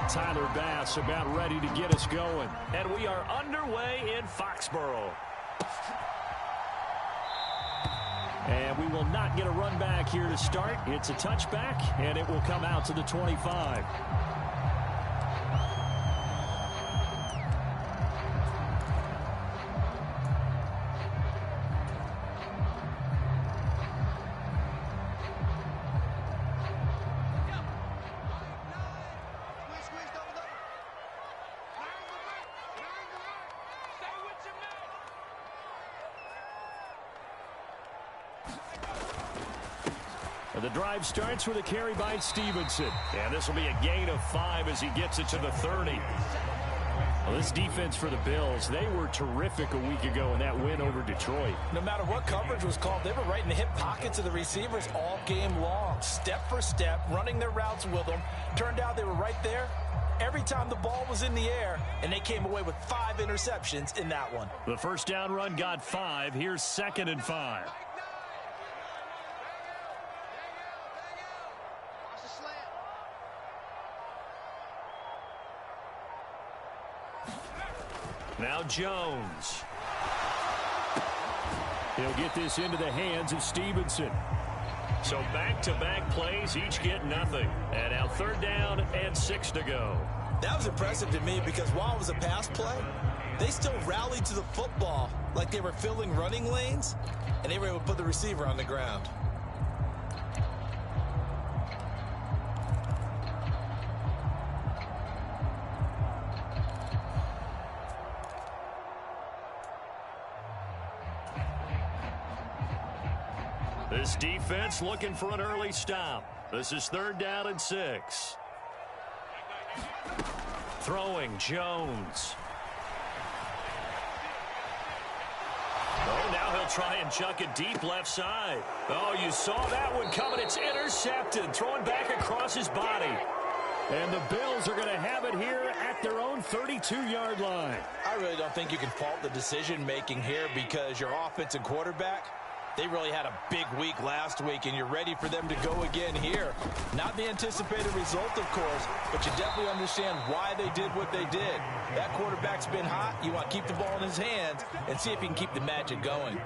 Tyler Bass about ready to get us going. And we are underway in Foxborough. And we will not get a run back here to start. It's a touchback, and it will come out to the 25. The drive starts with a carry by Stevenson. And this will be a gain of 5 as he gets it to the 30. Well, this defense for the Bills, they were terrific a week ago in that win over Detroit. No matter what coverage was called, they were right in the hip pockets of the receivers all game long. Step for step, running their routes with them. Turned out they were right there every time the ball was in the air, and they came away with 5 interceptions in that one. The first down run got 5. Here's 2nd and 5. Now Jones. He'll get this into the hands of Stevenson. So back-to-back plays, each get nothing. And now 3rd down and 6 to go. That was impressive to me because while it was a pass play, they still rallied to the football like they were filling running lanes, and they were able to put the receiver on the ground. This defense looking for an early stop. This is 3rd down and 6. Throwing Jones. Oh, now he'll try and chuck it deep left side. Oh, you saw that one coming. It's intercepted. Throwing back across his body. And the Bills are going to have it here at their own 32-yard line. I really don't think you can fault the decision-making here because your offensive quarterback, they really had a big week last week, and you're ready for them to go again here. Not the anticipated result, of course, but you definitely understand why they did what they did. That quarterback's been hot. You want to keep the ball in his hands and see if he can keep the magic going.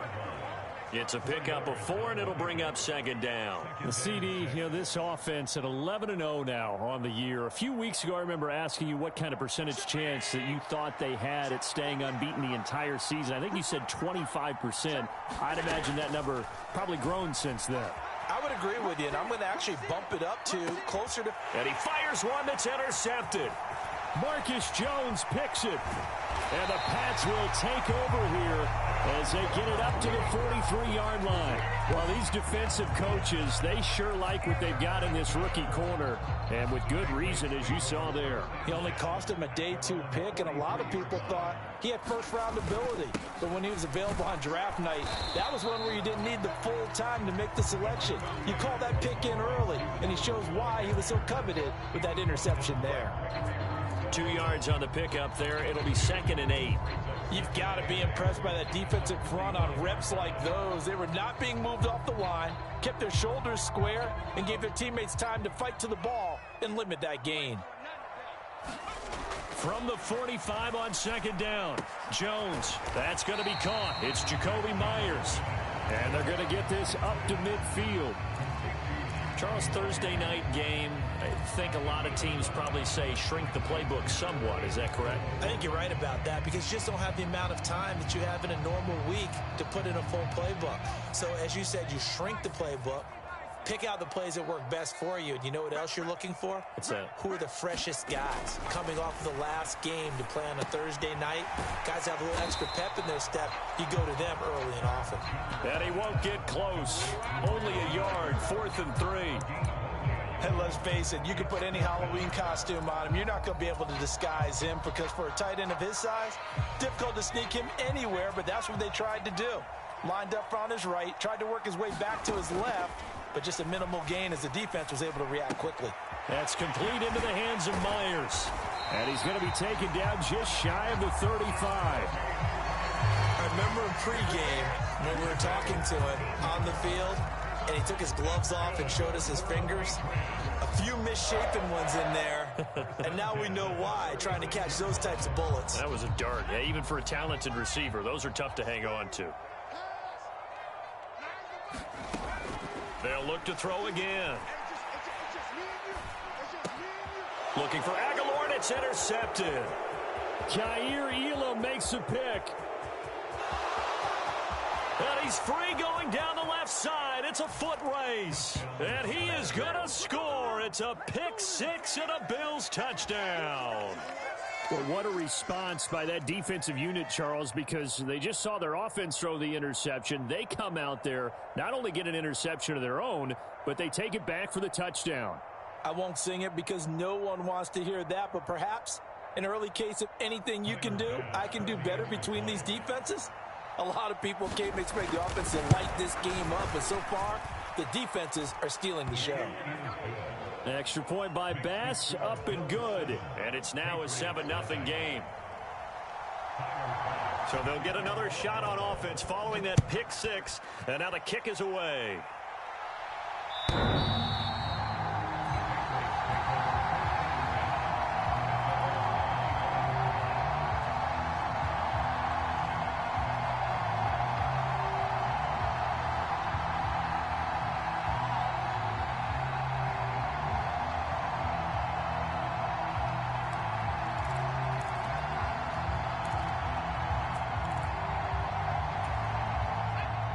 It's a pickup of 4, and it'll bring up 2nd down. The CD, this offense at 11-0 now on the year. A few weeks ago, I remember asking you what kind of percentage chance that you thought they had at staying unbeaten the entire season. I think you said 25%. I'd imagine that number probably grown since then. I would agree with you, and I'm going to actually bump it up to closer to... And he fires one that's intercepted. Marcus Jones picks it. And the Pats will take over here as they get it up to the 43-yard line. Well, these defensive coaches, they sure like what they've got in this rookie corner, and with good reason, as you saw there. He only cost him a day 2 pick, and a lot of people thought he had first-round ability. But when he was available on draft night, that was one where you didn't need the full time to make the selection. You call that pick in early, and he shows why he was so coveted with that interception there. 2 yards on the pickup there. It'll be 2nd and 8. You've got to be impressed by that defensive front on reps like those. They were not being moved off the line, kept their shoulders square, and gave their teammates time to fight to the ball and limit that gain. From the 45 on 2nd down, Jones. That's going to be caught. It's Jacoby Myers. And they're going to get this up to midfield. Charles, Thursday night game, I think a lot of teams probably say shrink the playbook somewhat. Is that correct? I think you're right about that because you just don't have the amount of time that you have in a normal week to put in a full playbook. So as you said, you shrink the playbook, pick out the plays that work best for you. And you know what else you're looking for? What's that? Who are the freshest guys coming off of the last game to play on a Thursday night? Guys have a little extra pep in their step. You go to them early and often. And he won't get close. Only a yard, 4th and 3. And let's face it, you can put any Halloween costume on him. You're not going to be able to disguise him because for a tight end of his size, difficult to sneak him anywhere, but that's what they tried to do. Lined up on his right, tried to work his way back to his left, but just a minimal gain as the defense was able to react quickly. That's complete into the hands of Myers. And he's going to be taken down just shy of the 35. I remember in pregame when we were talking to him on the field, and he took his gloves off and showed us his fingers. A few misshapen ones in there, and now we know why, trying to catch those types of bullets. That was a dart. Yeah, even for a talented receiver, those are tough to hang on to. They'll look to throw again. Looking for Aguilar, and it's intercepted. Jair Elam makes a pick. And he's free going down the left side. It's a foot race. And he is going to score. It's a pick six and a Bills touchdown. Well, what a response by that defensive unit, Charles, because they just saw their offense throw the interception. They come out there, not only get an interception of their own, but they take it back for the touchdown. I won't sing it because no one wants to hear that, but perhaps an early case of anything you can do, I can do better between these defenses. A lot of people came to expect the offense to light this game up, but so far, the defenses are stealing the show. Extra point by Bass, up and good. And it's now a 7-0 game. So they'll get another shot on offense following that pick six, and now the kick is away.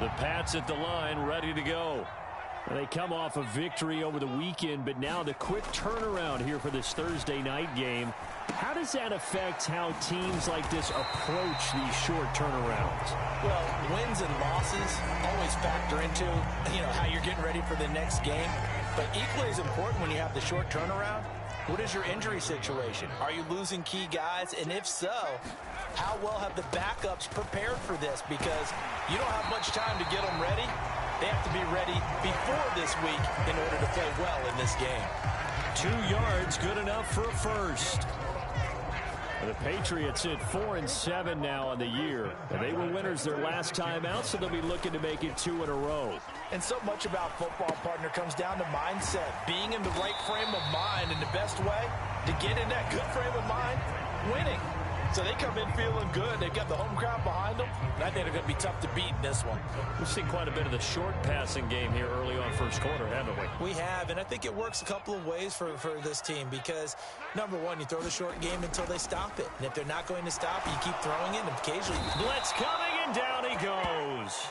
The Pats at the line, ready to go. They come off a victory over the weekend, but now the quick turnaround here for this Thursday night game. How does that affect how teams like this approach these short turnarounds? Well, wins and losses always factor into, how you're getting ready for the next game. But equally as important when you have the short turnaround, what is your injury situation? Are you losing key guys? And if so, how well have the backups prepared for this? Because you don't have much time to get them ready. They have to be ready before this week in order to play well in this game. 2 yards, good enough for a first. The Patriots at 4-7 now on the year. They were winners their last time out, so they'll be looking to make it 2 in a row. And so much about football, partner, comes down to mindset. Being in the right frame of mind, and the best way to get in that good frame of mind, winning. So they come in feeling good. They've got the home crowd behind them. And I think they're going to be tough to beat in this one. We've seen quite a bit of the short passing game here early on first quarter, haven't we? We have, and I think it works a couple of ways for this team because, number one, you throw the short game until they stop it. And if they're not going to stop it, you keep throwing it, and occasionally... Blitz coming, and down he goes.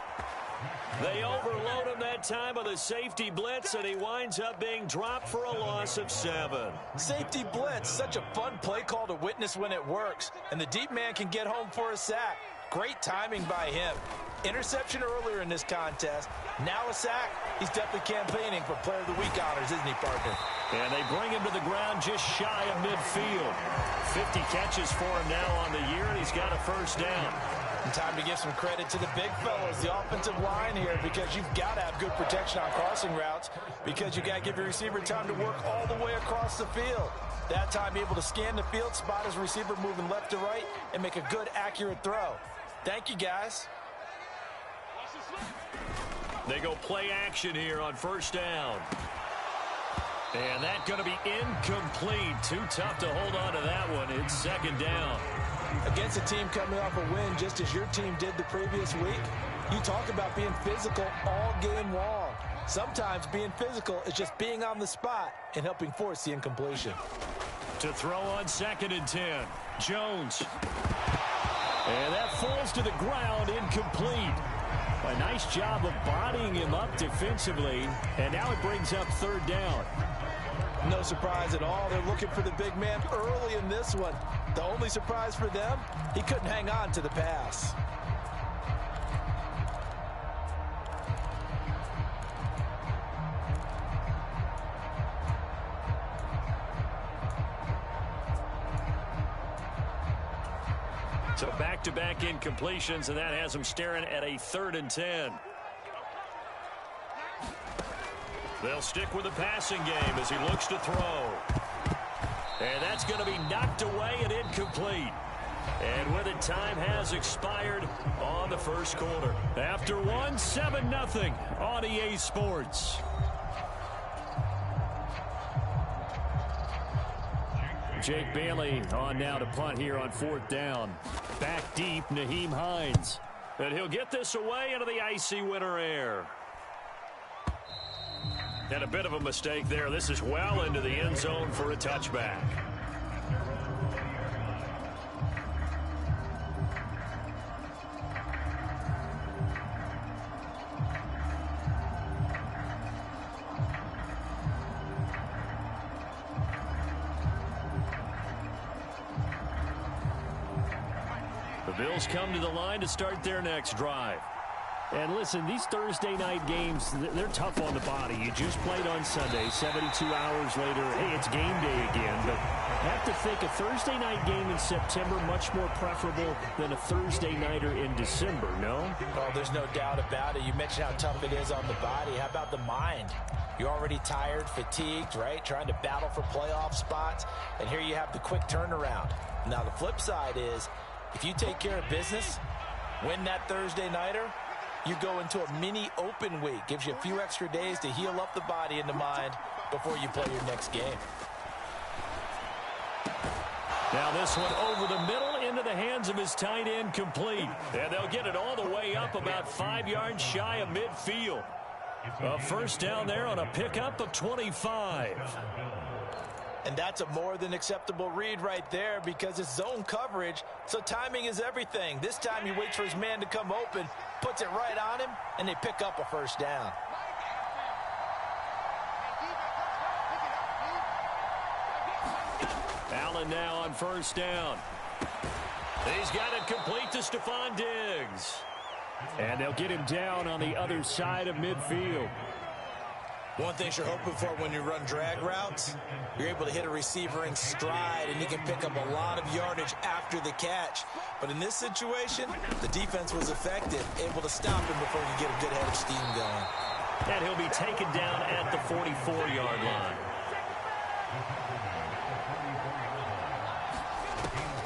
They overload him that time with a safety blitz, and he winds up being dropped for a loss of 7. Safety blitz, such a fun play call to witness when it works. And the deep man can get home for a sack. Great timing by him. Interception earlier in this contest. Now a sack. He's definitely campaigning for Player of the Week honors, isn't he, partner? And they bring him to the ground just shy of midfield. 50 catches for him now on the year, and he's got a first down. And time to give some credit to the big fellas, the offensive line here, because you've got to have good protection on crossing routes because you've got to give your receiver time to work all the way across the field. That time able to scan the field, spot his receiver moving left to right, and make a good, accurate throw. Thank you, guys. They go play action here on first down. And that's going to be incomplete. Too tough to hold on to that one. It's second down. Against a team coming off a win just as your team did the previous week, you talk about being physical all game long. Sometimes being physical is just being on the spot and helping force the incompletion. To throw on 2nd and 10. Jones. And that falls to the ground, incomplete. A nice job of bodying him up defensively, and now it brings up 3rd down. No surprise at all. They're looking for the big man early in this one. The only surprise for them, he couldn't hang on to the pass. So back-to-back incompletions, and that has him staring at a 3rd and 10. They'll stick with the passing game as he looks to throw. And that's going to be knocked away and incomplete. And with it, time has expired on the first quarter. After one, 7-0 on EA Sports. Jake Bailey on now to punt here on 4th down. Back deep, Nyheim Hines. And he'll get this away into the icy winter air. And a bit of a mistake there. This is well into the end zone for a touchback. The Bills come to the line to start their next drive. And listen, these Thursday night games, they're tough on the body. You just played on Sunday, 72 hours later, hey, it's game day again. But I have to think a Thursday night game in September much more preferable than a Thursday nighter in December, no? Oh, there's no doubt about it. You mentioned how tough it is on the body. How about the mind? You're already tired, fatigued, right? Trying to battle for playoff spots. And here you have the quick turnaround. Now, the flip side is, if you take care of business, win that Thursday nighter, you go into a mini open week. Gives you a few extra days to heal up the body and the mind before you play your next game. Now this one over the middle into the hands of his tight end, complete. And they'll get it all the way up about 5 yards shy of midfield. A first down there on a pickup of 25. And that's a more than acceptable read right there because it's zone coverage, so timing is everything. This time he waits for his man to come open, puts it right on him, and they pick up a first down. Allen now on first down. He's got it complete to Stephon Diggs. And they'll get him down on the other side of midfield. One thing you're hoping for when you run drag routes, you're able to hit a receiver in stride, and he can pick up a lot of yardage after the catch. But in this situation, the defense was effective, able to stop him before he could get a good head of steam going. And he'll be taken down at the 44-yard line.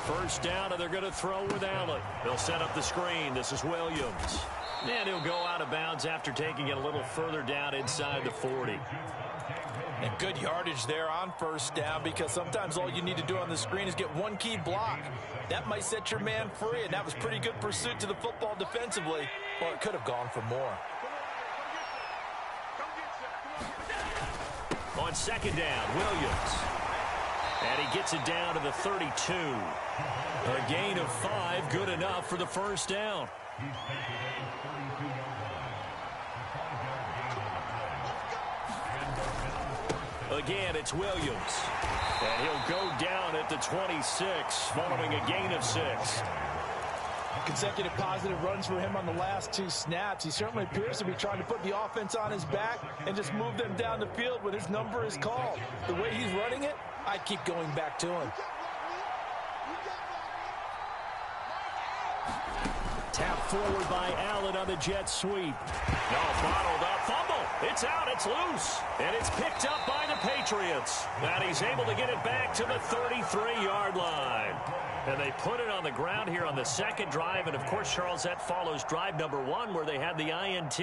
First down, and they're going to throw with Allen. They'll set up the screen. This is Williams. And he'll go out of bounds after taking it a little further down inside the 40. And good yardage there on first down because sometimes all you need to do on the screen is get one key block. That might set your man free, and that was pretty good pursuit to the football defensively, or it could have gone for more. On second down, Williams. And he gets it down to the 32. A gain of 5, good enough for the first down. Again, it's Williams. And he'll go down at the 26, following a gain of 6. Consecutive positive runs for him on the last 2 snaps. He certainly appears to be trying to put the offense on his back and just move them down the field when his number is called. The way he's running it, I keep going back to him. Tap forward by Allen on the jet sweep. No, bottled up. Fumble. It's out. It's loose. And it's picked up by the Patriots. And he's able to get it back to the 33-yard line. And they put it on the ground here on the second drive. And, of course, Charles, that follows drive number 1 where they had the INT.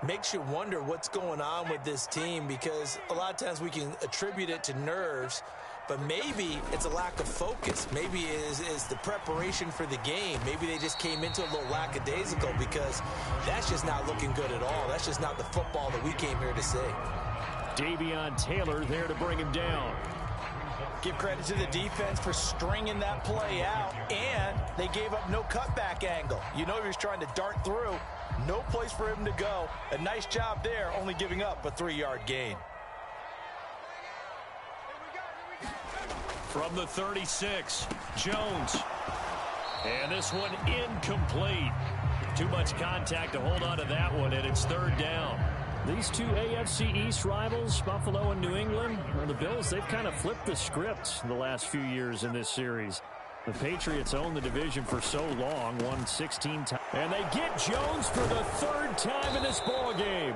Makes you wonder what's going on with this team because a lot of times we can attribute it to nerves, but maybe it's a lack of focus. Maybe it is the preparation for the game. Maybe they just came into a little lackadaisical because that's just not looking good at all. That's just not the football that we came here to see. Davion Taylor there to bring him down. Give credit to the defense for stringing that play out, and they gave up no cutback angle. You know he was trying to dart through. No place for him to go. A nice job there, only giving up a 3-yard gain. From the 36, Jones. And this one incomplete. Too much contact to hold on to that one, and it's third down. These two AFC East rivals, Buffalo and New England, or the Bills, they've kind of flipped the script the last few years in this series. The Patriots owned the division for so long, won 16 times. And they get Jones for the 3rd time in this ball game.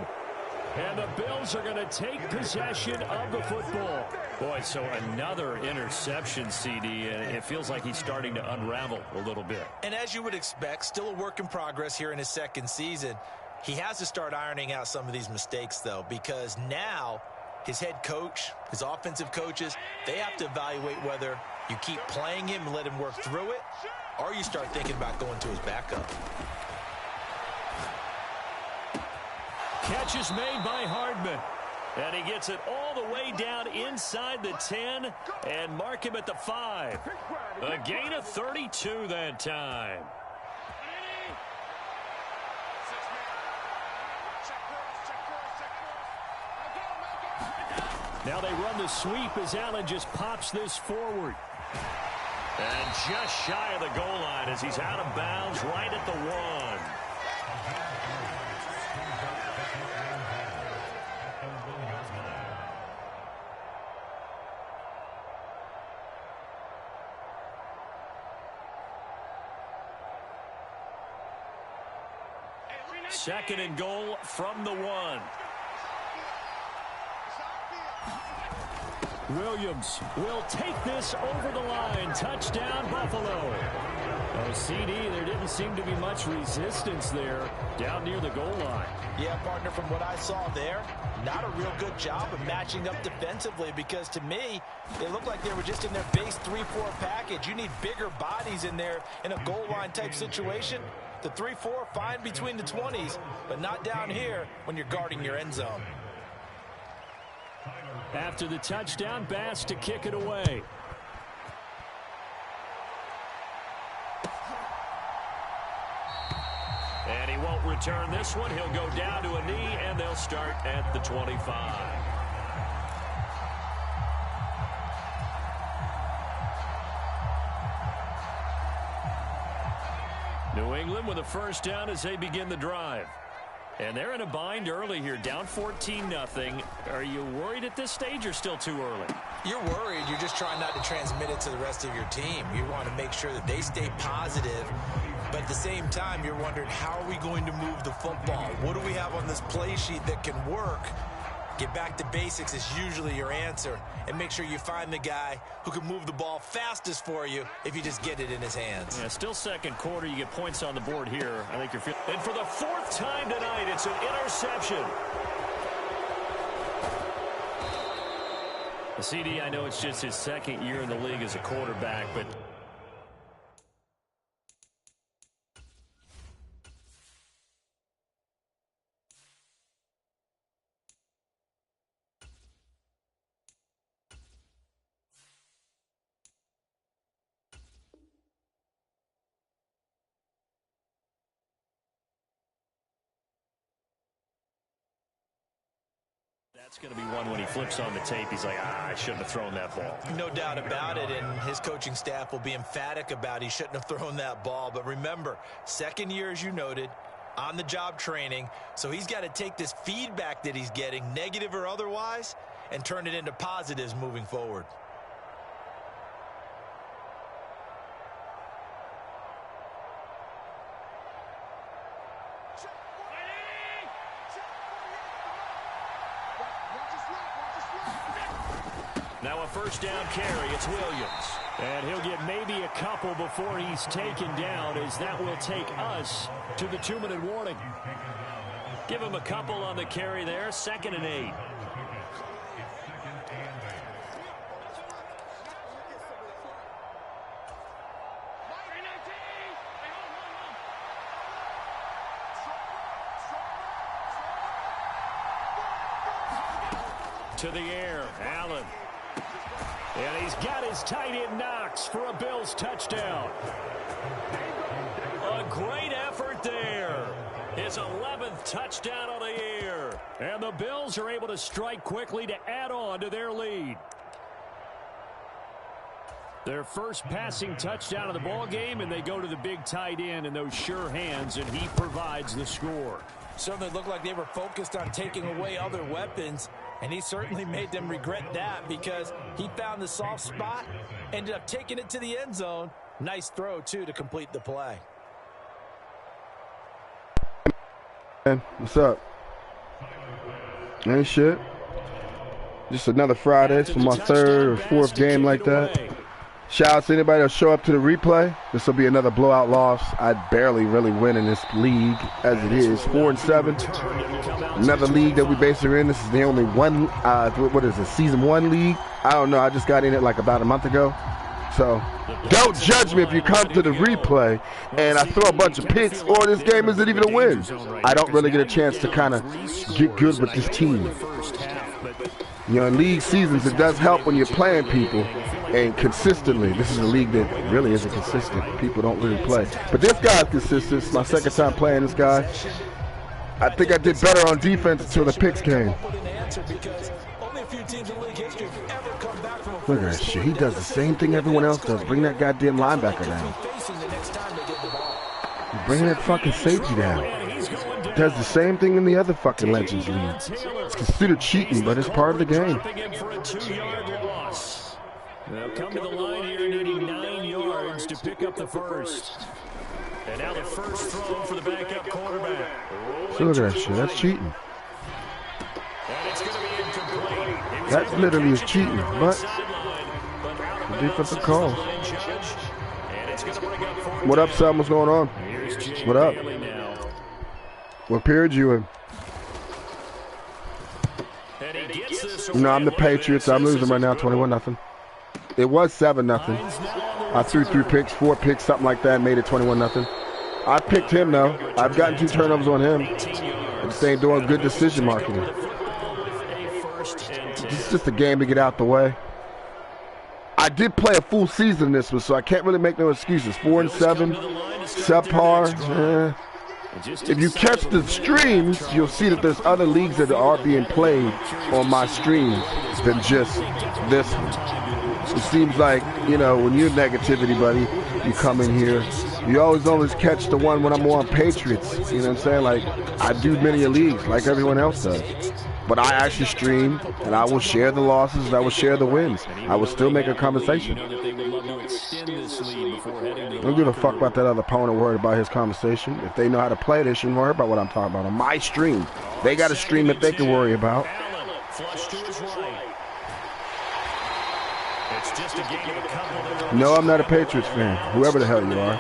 And the Bills are going to take possession of the football. Boy, so another interception, CD, and it feels like he's starting to unravel a little bit. And as you would expect, still a work in progress here in his second season. He has to start ironing out some of these mistakes, though, because now his head coach, his offensive coaches, they have to evaluate whether you keep playing him and let him work through it, or you start thinking about going to his backup. Catch is made by Hardman. And he gets it all the way down inside the 10 and mark him at the 5. A gain of 32 that time. Now they run the sweep as Allen just pops this forward. And just shy of the goal line as he's out of bounds right at the 1. Second and goal from the 1. Williams will take this over the line. Touchdown, Buffalo. Oh, CD, there didn't seem to be much resistance there down near the goal line. Yeah, partner, from what I saw there, not a real good job of matching up defensively because to me, it looked like they were just in their base 3-4 package. You need bigger bodies in there in a goal line type situation. The 3-4, fine between the 20s, but not down here when you're guarding your end zone. After the touchdown, Bass to kick it away. And he won't return this one. He'll go down to a knee, and they'll start at the 25. New England with a first down as they begin the drive. And they're in a bind early here, down 14-0. Are you worried at this stage or still too early? You're worried. You're just trying not to transmit it to the rest of your team. You want to make sure that they stay positive. But at the same time, you're wondering, how are we going to move the football? What do we have on this play sheet that can work? Get back to basics is usually your answer. And make sure you find the guy who can move the ball fastest for you if you just get it in his hands. Yeah, still second quarter. You get points on the board here. I think you're feeling. And for the 4th time tonight, it's an interception. The CD, I know it's just his second year in the league as a quarterback, but that's going to be one when he flips on the tape. He's like, I shouldn't have thrown that ball. No doubt about it, and his coaching staff will be emphatic about he shouldn't have thrown that ball. But remember, second year, as you noted, on-the-job training, so he's got to take this feedback that he's getting, negative or otherwise, and turn it into positives moving forward. Now a first down carry. It's Williams. And he'll get maybe a couple before he's taken down, as that will take us to the 2-minute warning. Give him a couple on the carry there. 2nd and 8. To the air, Allen. And he's got his tight end Knox for a Bills touchdown. A great effort there. His 11th touchdown on the year. And the Bills are able to strike quickly to add on to their lead. Their first passing touchdown of the ball game, and they go to the big tight end in those sure hands, and he provides the score. Certainly looked like they were focused on taking away other weapons, and he certainly made them regret that because he found the soft spot, ended up taking it to the end zone. Nice throw, too, to complete the play. What's up? Ain't shit. Just another Friday for my third or fourth game like that. Shout out to anybody that'll show up to the replay. This will be another blowout loss. I barely really win in this league as it is. 4-7. Another league that we basically in. This is the only one, what is it, season 1 league? I don't know. I just got in it like about a month ago. So don't judge me if you come to the replay and I throw a bunch of picks or this game isn't even a win. I don't really get a chance to kind of get good with this team. You know, in league seasons, it does help when you're playing people and consistently. This is a league that really isn't consistent. People don't really play. But this guy's consistent. It's my second time playing this guy. I think I did better on defense until the picks came. Look at that shit. He does the same thing everyone else does. Bring that goddamn linebacker down. Bring that fucking safety down. Does the same thing in the other fucking Legends League. It's considered cheating, but it's part of the game. They'll come to the line here needing 9 yards to pick up the first. And now the first throw for the backup quarterback. So look at that shit. That's cheating. And it's going to be incomplete. That literally is cheating, but the defensive calls. What up, son? What's going on? What up? What period you in? No, I'm the Patriots. I'm losing right now, 21-0. It was 7-0. I threw 3 picks, 4 picks, something like that, and made it 21-0. I picked him though. I've gotten 2 turnovers on him. I just ain't doing good decision marketing. It's just a game to get out the way. I did play a full season this one, so I can't really make no excuses. 4-7, subpar. If you catch the streams, you'll see that there's other leagues that are being played on my streams than just this one. It seems like, you know, when you're negativity, buddy, you come in here, you always catch the one when I'm on Patriots. You know what I'm saying? Like, I do many leagues like everyone else does. But I actually stream, and I will share the losses, and I will share the wins. I will still make a conversation. I don't give a fuck about that other opponent worried about his conversation. If they know how to play, they shouldn't worry about what I'm talking about. On my stream, they got a stream that they can worry about. No, I'm not a Patriots fan, whoever the hell you are.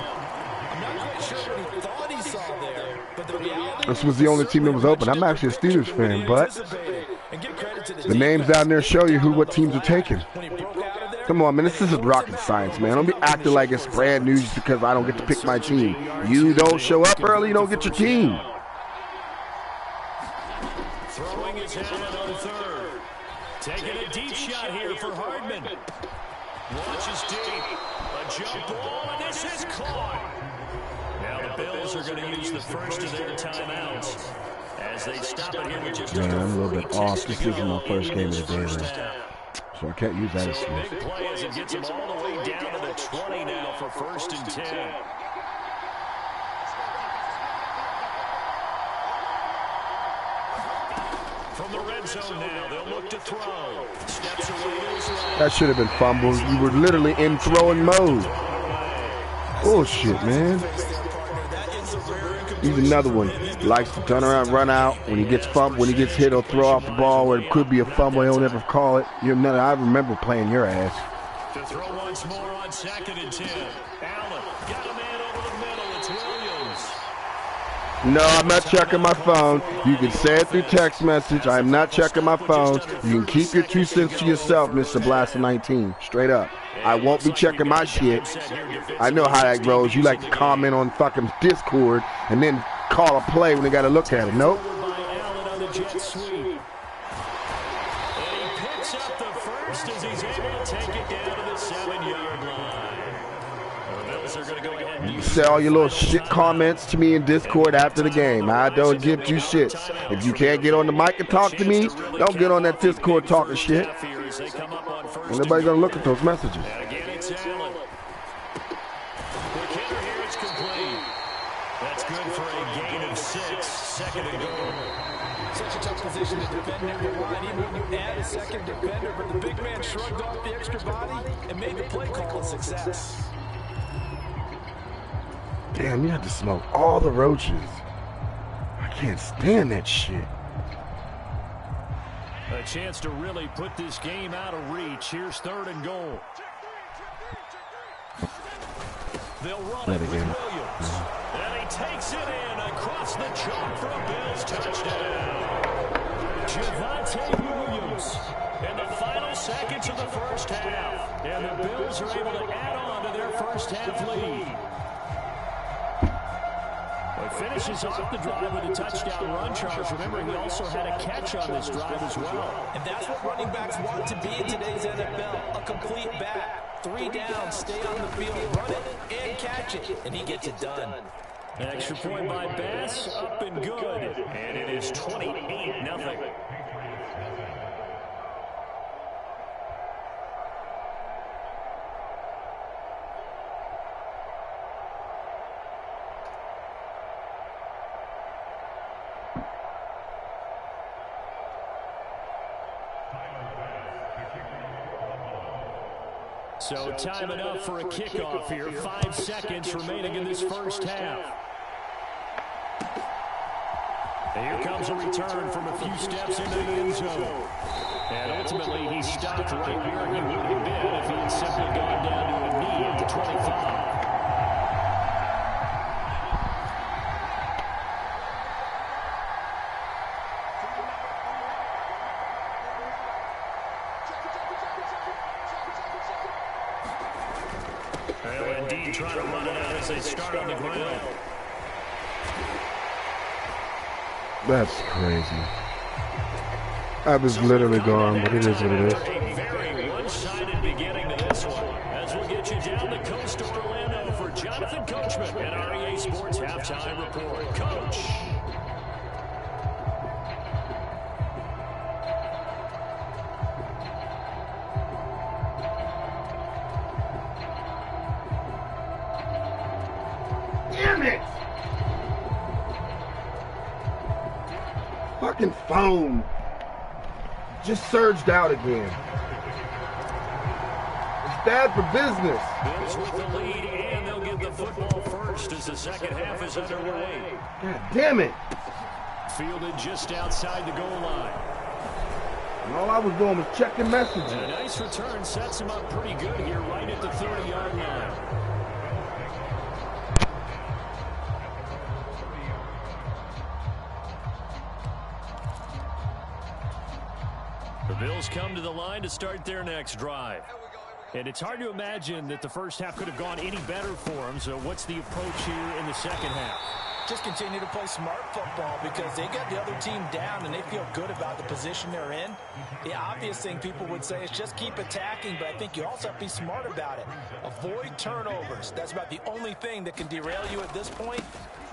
This was the only team that was open. I'm actually a Steelers fan, but the names down there show you what teams are taking. Come on, man, this isn't rocket science, man. Don't be acting like it's brand new just because I don't get to pick my team. You don't show up early, you don't get your team. Throwing his helmet on third. Taking a deep shot here for Hardman. Launches deep. A jump ball, and this is caught. Now the Bills are going to use the first of their timeouts as they stop it here with just man, I'm a little bit off. This isn't my first game of the day, so I can't use that excuse. Big play as it gets him all the way down to the 20 now for 1st and 10. From the red zone now, they'll look to throw. Steps away to his right. That should have been fumbled. You were literally in throwing mode. Bullshit, man. He's another one. Likes to turn around, run out. When he gets fumbled, when he gets hit, he'll throw off the ball where it could be a fumble. He'll never call it. You're another. I remember playing your ass. To throw once more on 2nd and 10. Allen got a man over the middle. It's Williams. No, I'm not checking my phone. You can say it through text message. I am not checking my phone. You can keep your 2 cents to yourself, Mr. Blaster19. Straight up. I won't be checking my shit. I know how that goes. You like to comment on fucking Discord and then call a play when they got to look at it. Nope. You say all your little shit comments to me in Discord after the game. I don't give 2 shits. If you can't get on the mic and talk to me, don't get on that Discord talking shit. And nobody's gonna look at those messages. Again, it's Allen. Quick hitter here, it's complete. That's good for a gain of 6. 2nd and goal. Such a tough position to defend number 1. Even when you add a second defender, but the big man shrugged off the extra body and made the play call a success. Damn, you had to smoke all the roaches. I can't stand that shit. A chance to really put this game out of reach. Here's 3rd and goal. They'll run it with Williams. And he takes it in across the chalk for a Bills touchdown. Javonte Williams in the final seconds of the first half. And the Bills are able to add on to their first half lead. Finishes off the drive with a touchdown run, Charles. Remember, he also had a catch on this drive as well. And that's what running backs want to be in today's NFL, a complete back. 3 down, stay on the field, run it, and catch it, and he gets it done. An extra point by Bass, up and good. And it is 28-0. So time enough for a kickoff here. 5 seconds remaining in this first half. And here comes a return from a few steps into the end zone. And ultimately, he stopped right where he would have been if he had simply gone down to a knee at the 25. Trying to run it out as they start on the ground. That's crazy. I was literally gone, but it is what it is. A very one-sided beginning to this one. As we'll get you down the coast to Orlando for Jonathan Coachman and our EA Sports Halftime Report. Coach. Fucking phone just surged out again. It's bad for business. Bills with the lead, and they'll get the football first as the second half is underway. God damn it. Fielded just outside the goal line. And all I was doing was checking messages. And a nice return sets him up pretty good here right at the 30-yard line. The Bills come to the line to start their next drive. And it's hard to imagine that the first half could have gone any better for them. So what's the approach here in the second half? Just continue to play smart football because they got the other team down and they feel good about the position they're in. The obvious thing people would say is just keep attacking, but I think you also have to be smart about it. Avoid turnovers. That's about the only thing that can derail you at this point.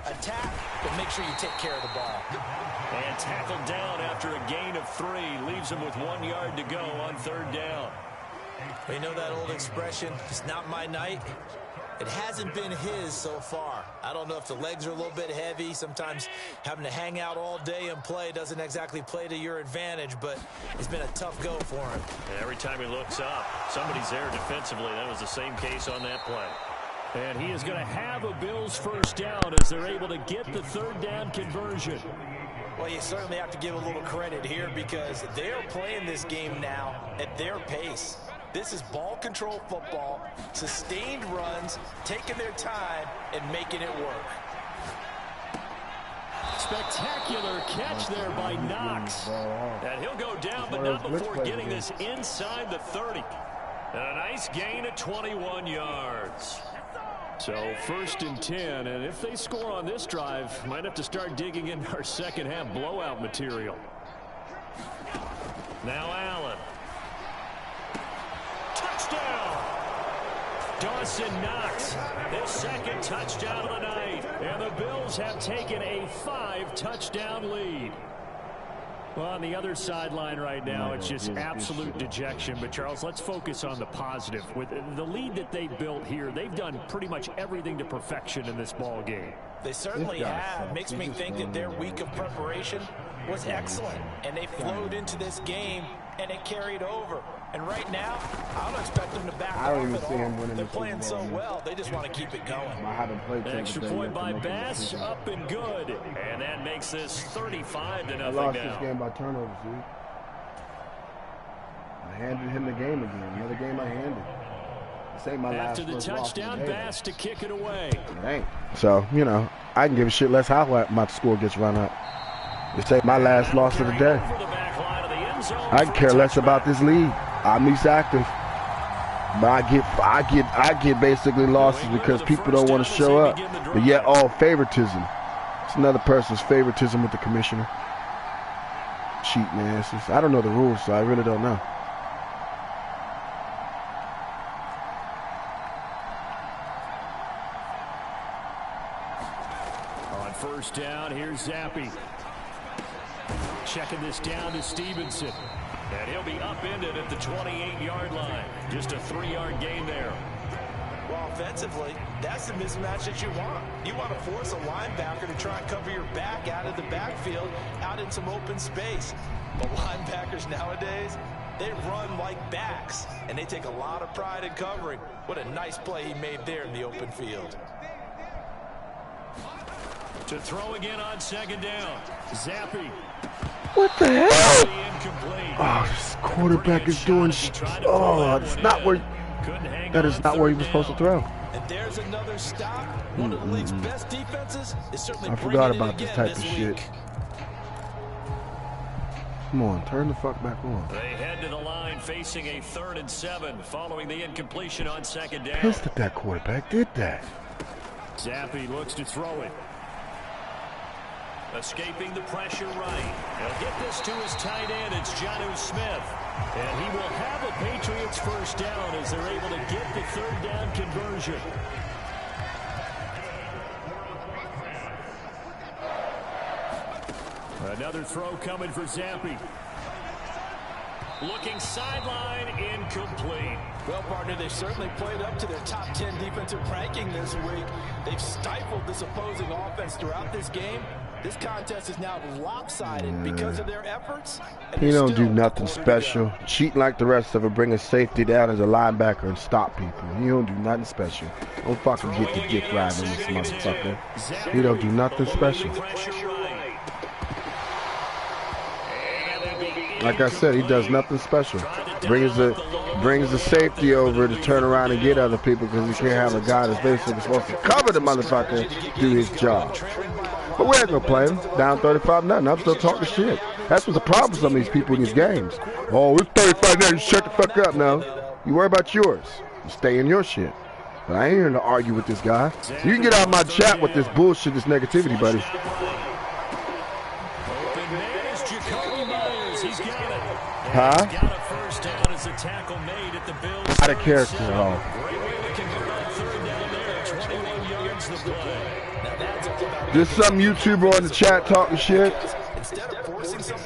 Attack, but make sure you take care of the ball. And tackled down after a gain of 3. Leaves him with 1 yard to go on 3rd down. You know that old expression, it's not my night? It hasn't been his so far. I don't know if the legs are a little bit heavy. Sometimes having to hang out all day and play doesn't exactly play to your advantage, but it's been a tough go for him. And every time he looks up, somebody's there defensively. That was the same case on that play. And he is going to have a Bills first down as they're able to get the 3rd down conversion. Well, you certainly have to give a little credit here because they're playing this game now at their pace. This is ball control football, sustained runs, taking their time, and making it work. Spectacular catch there by Knox. And he'll go down, but not before getting this inside the 30. And a nice gain of 21 yards. So 1st and 10, and if they score on this drive, might have to start digging into our second half blowout material. Now Allen. Touchdown! Dawson Knox, his 2nd touchdown of the night. And the Bills have taken a 5-touchdown lead. Well, on the other sideline right now, it's just absolute dejection. But, Charles, let's focus on the positive. With the lead that they built here, they've done pretty much everything to perfection in this ball game. They certainly have. Makes me think that their week of preparation was excellent. And they flowed into this game, and it carried over. And right now, I don't expect them to back off at all. They're playing so well, they just want to keep it going. An extra point by Bass, up and good. And that makes this 35-0 now. I lost this game by turnovers, dude. handed him the game again. Another game I handed. This ain't my last After the touchdown, Bass to kick it away. It ain't. So, you know, I can give a shit less how my score gets run up. This ain't my last loss of the day. I can care less about this league. I'm least active. But I get basically losses because people don't want to show up. But yet all favoritism. It's another person's favoritism with the commissioner. Cheat, man. It's just, I don't know the rules, so I really don't know. On first down, here's Zappi. Checking this down to Stevenson. And he'll be upended at the 28-yard line. Just a 3-yard gain there. Well, offensively, that's the mismatch that you want. You want to force a linebacker to try and cover your back out of the backfield, out in some open space. But linebackers nowadays, they run like backs, and they take a lot of pride in covering. What a nice play he made there in the open field. To throw again on second down. Zappi. What the hell? Oh, this quarterback is doing. Oh, it's not where. That is not where he was supposed to throw. And there's another stop. One of the league's best defenses is certainly. I forgot about this type of shit. Come on, turn the fuck back on. They head to the line facing a 3rd and 7 following the incompletion on second down. Pissed at that quarterback did that. Zappi looks to throw it. Escaping the pressure right. He'll get this to his tight end. It's Jonnu Smith. And he will have a Patriots first down as they're able to get the 3rd down conversion. Another throw coming for Zappi. Looking sideline, incomplete. Well, partner, they've certainly played up to their top 10 defensive ranking this week. They've stifled this opposing offense throughout this game. This contest is now lopsided because of their efforts. He don't do nothing special. Cheating like the rest of it, bring a safety down as a linebacker and stop people. He don't do nothing special. Don't fucking get the dick right on this motherfucker. He don't do nothing special. Like I said, he does nothing special. Brings the safety over to turn around and get other people because he can't have a guy that's basically supposed to cover the motherfucker do his job. But we ain't gonna play him. Down 35-0. I'm still talking shit. That's what's the problem with some of these people in these games. Oh, it's 35-0. You shut the fuck up now. You worry about yours. You stay in your shit. But I ain't here to argue with this guy. You can get out of my chat with this bullshit, this negativity, buddy. Huh? Out of character, There's some YouTuber on the chat talking shit.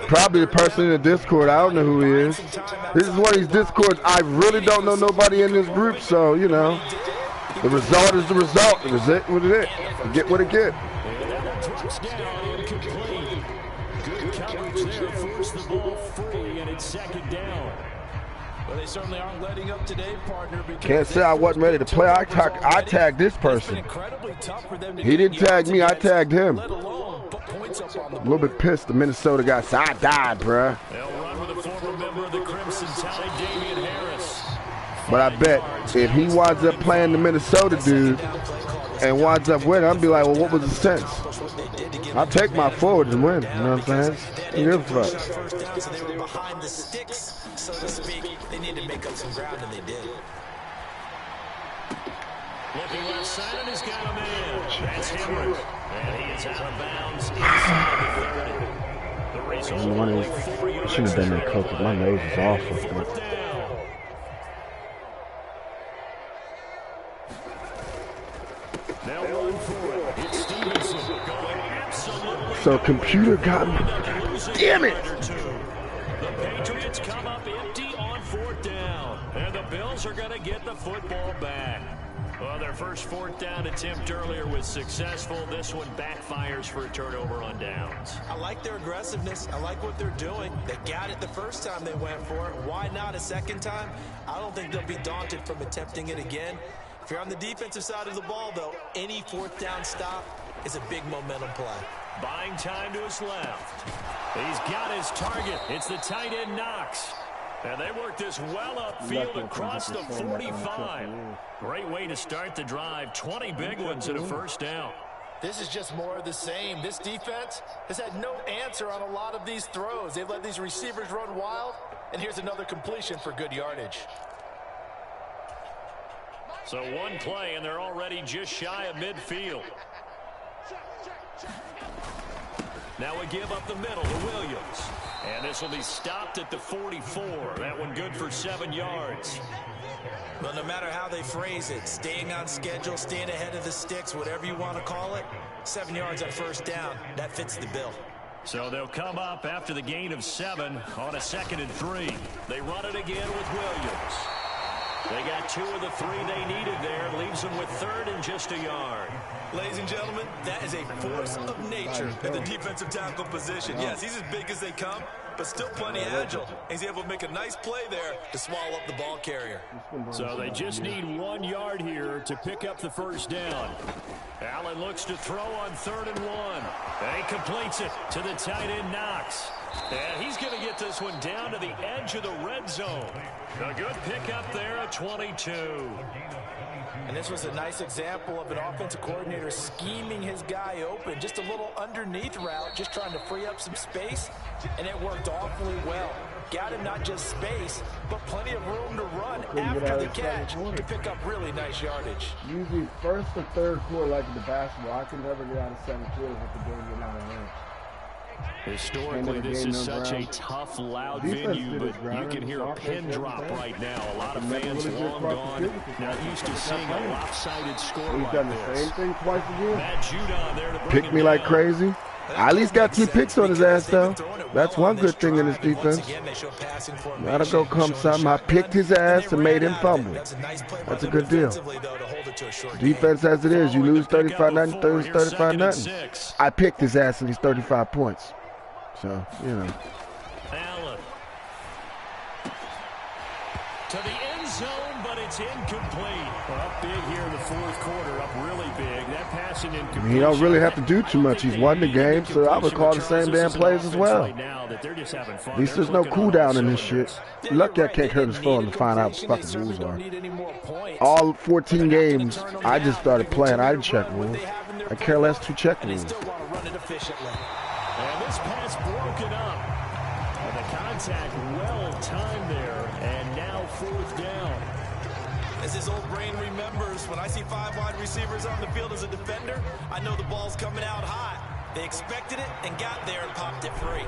Probably the person in the Discord. I don't know who he is. This is one of these Discords. I really don't know nobody in this group, so, you know. The result is the result. It is it what it is. Get what it get. Good coverage there. Force the ball free, and it's second down. Well, they certainly aren't letting up today, partner. Can't say I wasn't ready to play. I tagged this person. He didn't tag me. I tagged him. A little bit pissed. The Minnesota guy said, I died, bruh. They'll run with a former member of the Crimson Tide, Damian Harris. But I bet if he winds up playing the Minnesota dude and winds up winning, I'll be like, well, what was the sense? I'll take my forward and win. You know what I'm saying? Give a fuck. So they were behind the sticks, so to speak. They needed to make up some ground, and they did. Looking left side, and he's got a man. That's Henry. And he is out of bounds inside the 30. The result only 4 yards. I shouldn't have done that coke. My nose is awful. So computer got me. Damn it! The Patriots come up empty on 4th down. And the Bills are going to get the football back. Well, their first 4th down attempt earlier was successful. This one backfires for a turnover on downs. I like their aggressiveness. I like what they're doing. They got it the first time they went for it. Why not a second time? I don't think they'll be daunted from attempting it again. If you're on the defensive side of the ball, though, any 4th down stop is a big momentum play. Buying time to his left. He's got his target. It's the tight end Knox. And they work this well upfield across the 45. Great way to start the drive. 20 big ones and a first down. This is just more of the same. This defense has had no answer on a lot of these throws. They've let these receivers run wild, and here's another completion for good yardage. So one play, and they're already just shy of midfield. Now we give up the middle to Williams. And this will be stopped at the 44. That one good for 7 yards. Well, no matter how they phrase it, staying on schedule, staying ahead of the sticks, whatever you want to call it, 7 yards on first down, that fits the bill. So they'll come up after the gain of 7 on a 2nd and 3. They run it again with Williams. They got 2 of the 3 they needed there. Leaves them with 3rd and just a yard. Ladies and gentlemen, that is a force of nature at the defensive tackle position. Yes, he's as big as they come, but still plenty agile. He's able to make a nice play there to swallow up the ball carrier. So they just need 1 yard here to pick up the first down. Allen looks to throw on 3rd and 1. And he completes it to the tight end, Knox. And he's going to get this one down to the edge of the red zone. A good pickup there at 22. And this was a nice example of an offensive coordinator scheming his guy open. Just a little underneath route, just trying to free up some space, and it worked awfully well. Got him not just space, but plenty of room to run after the catch to pick up really nice yardage. Usually first or third quarter, like in the basketball, I can never get out of 7 quarters with the game getting out of hand. Historically, this is such a tough, loud venue, but you can hear a pin drop right now. A lot of fans long gone, not used to seeing a lopsided score like this. He's done the same thing twice again. Matt Judon there to bring Pick me like crazy. I at least got 2 picks on his ass, though. That's one good thing in this defense. That'll go come something. I picked his ass and made him fumble. That's a good deal. Defense as it is, you lose 35-0, 35-0. I picked his ass and he's 35 points. So, you know. Allen. To the end zone, but it's incomplete. Well, up big here in the 4th quarter, up really big. That passing incomplete. He don't really have to do too much. He's won the game, so I would call the same damn plays as well. At least there's no cool down in this shit. Lucky I can't hurt his phone to find out what the fucking rules are. All 14 games, I just started playing. I didn't check rules. I care less to check rules. And this pass broken up. And the contact well timed there. And now 4th down. As his old brain remembers, when I see 5 wide receivers on the field as a defender, I know the ball's coming out hot. They expected it and got there and popped it free.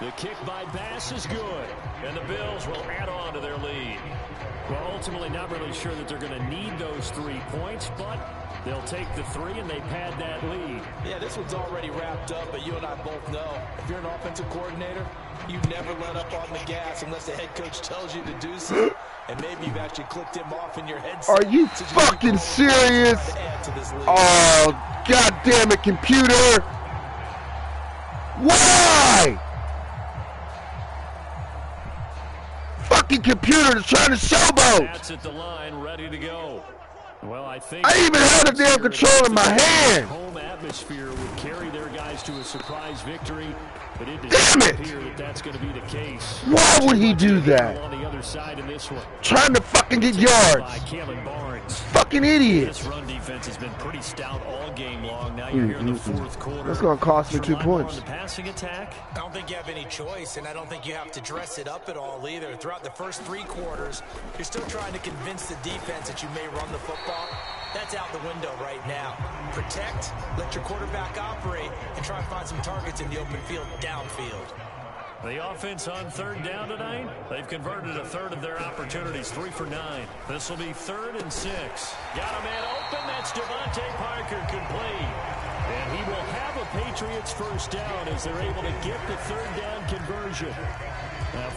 The kick by Bass is good. And the Bills will add on to their lead. Well, ultimately not really sure that they're going to need those 3 points, but they'll take the 3 and they pad that lead. Yeah, this one's already wrapped up, but you and I both know if you're an offensive coordinator, you never let up on the gas unless the head coach tells you to do so. And maybe you've actually clicked him off in your headset. Are you fucking serious? Oh, God damn it, computer. Why? Fucking computer is trying to showboat. That's at the line, ready to go. Well, I even had a damn control in my hand. Home atmosphere would carry their guys to a surprise victory, but it doesn't appear that that's going to be the case. Why would he do that? On the other side in this one. Trying to fucking get yards. Fucking idiot. This run defense has been pretty stout all game long. Now you're here in the 4th quarter. That's going to cost me 2 points. The passing attack. I don't think you have any choice, and I don't think you have to dress it up at all either. Throughout the first 3 quarters, you're still trying to convince the defense that you may run the football. That's out the window right now. Protect, let your quarterback operate, and try and find some targets in the open field downfield. The offense on 3rd down tonight, they've converted a 1/3 of their opportunities, 3 for 9. This will be 3rd and 6. Got a man open, that's Devontae Parker complete. And he will have a Patriots first down as they're able to get the 3rd down conversion.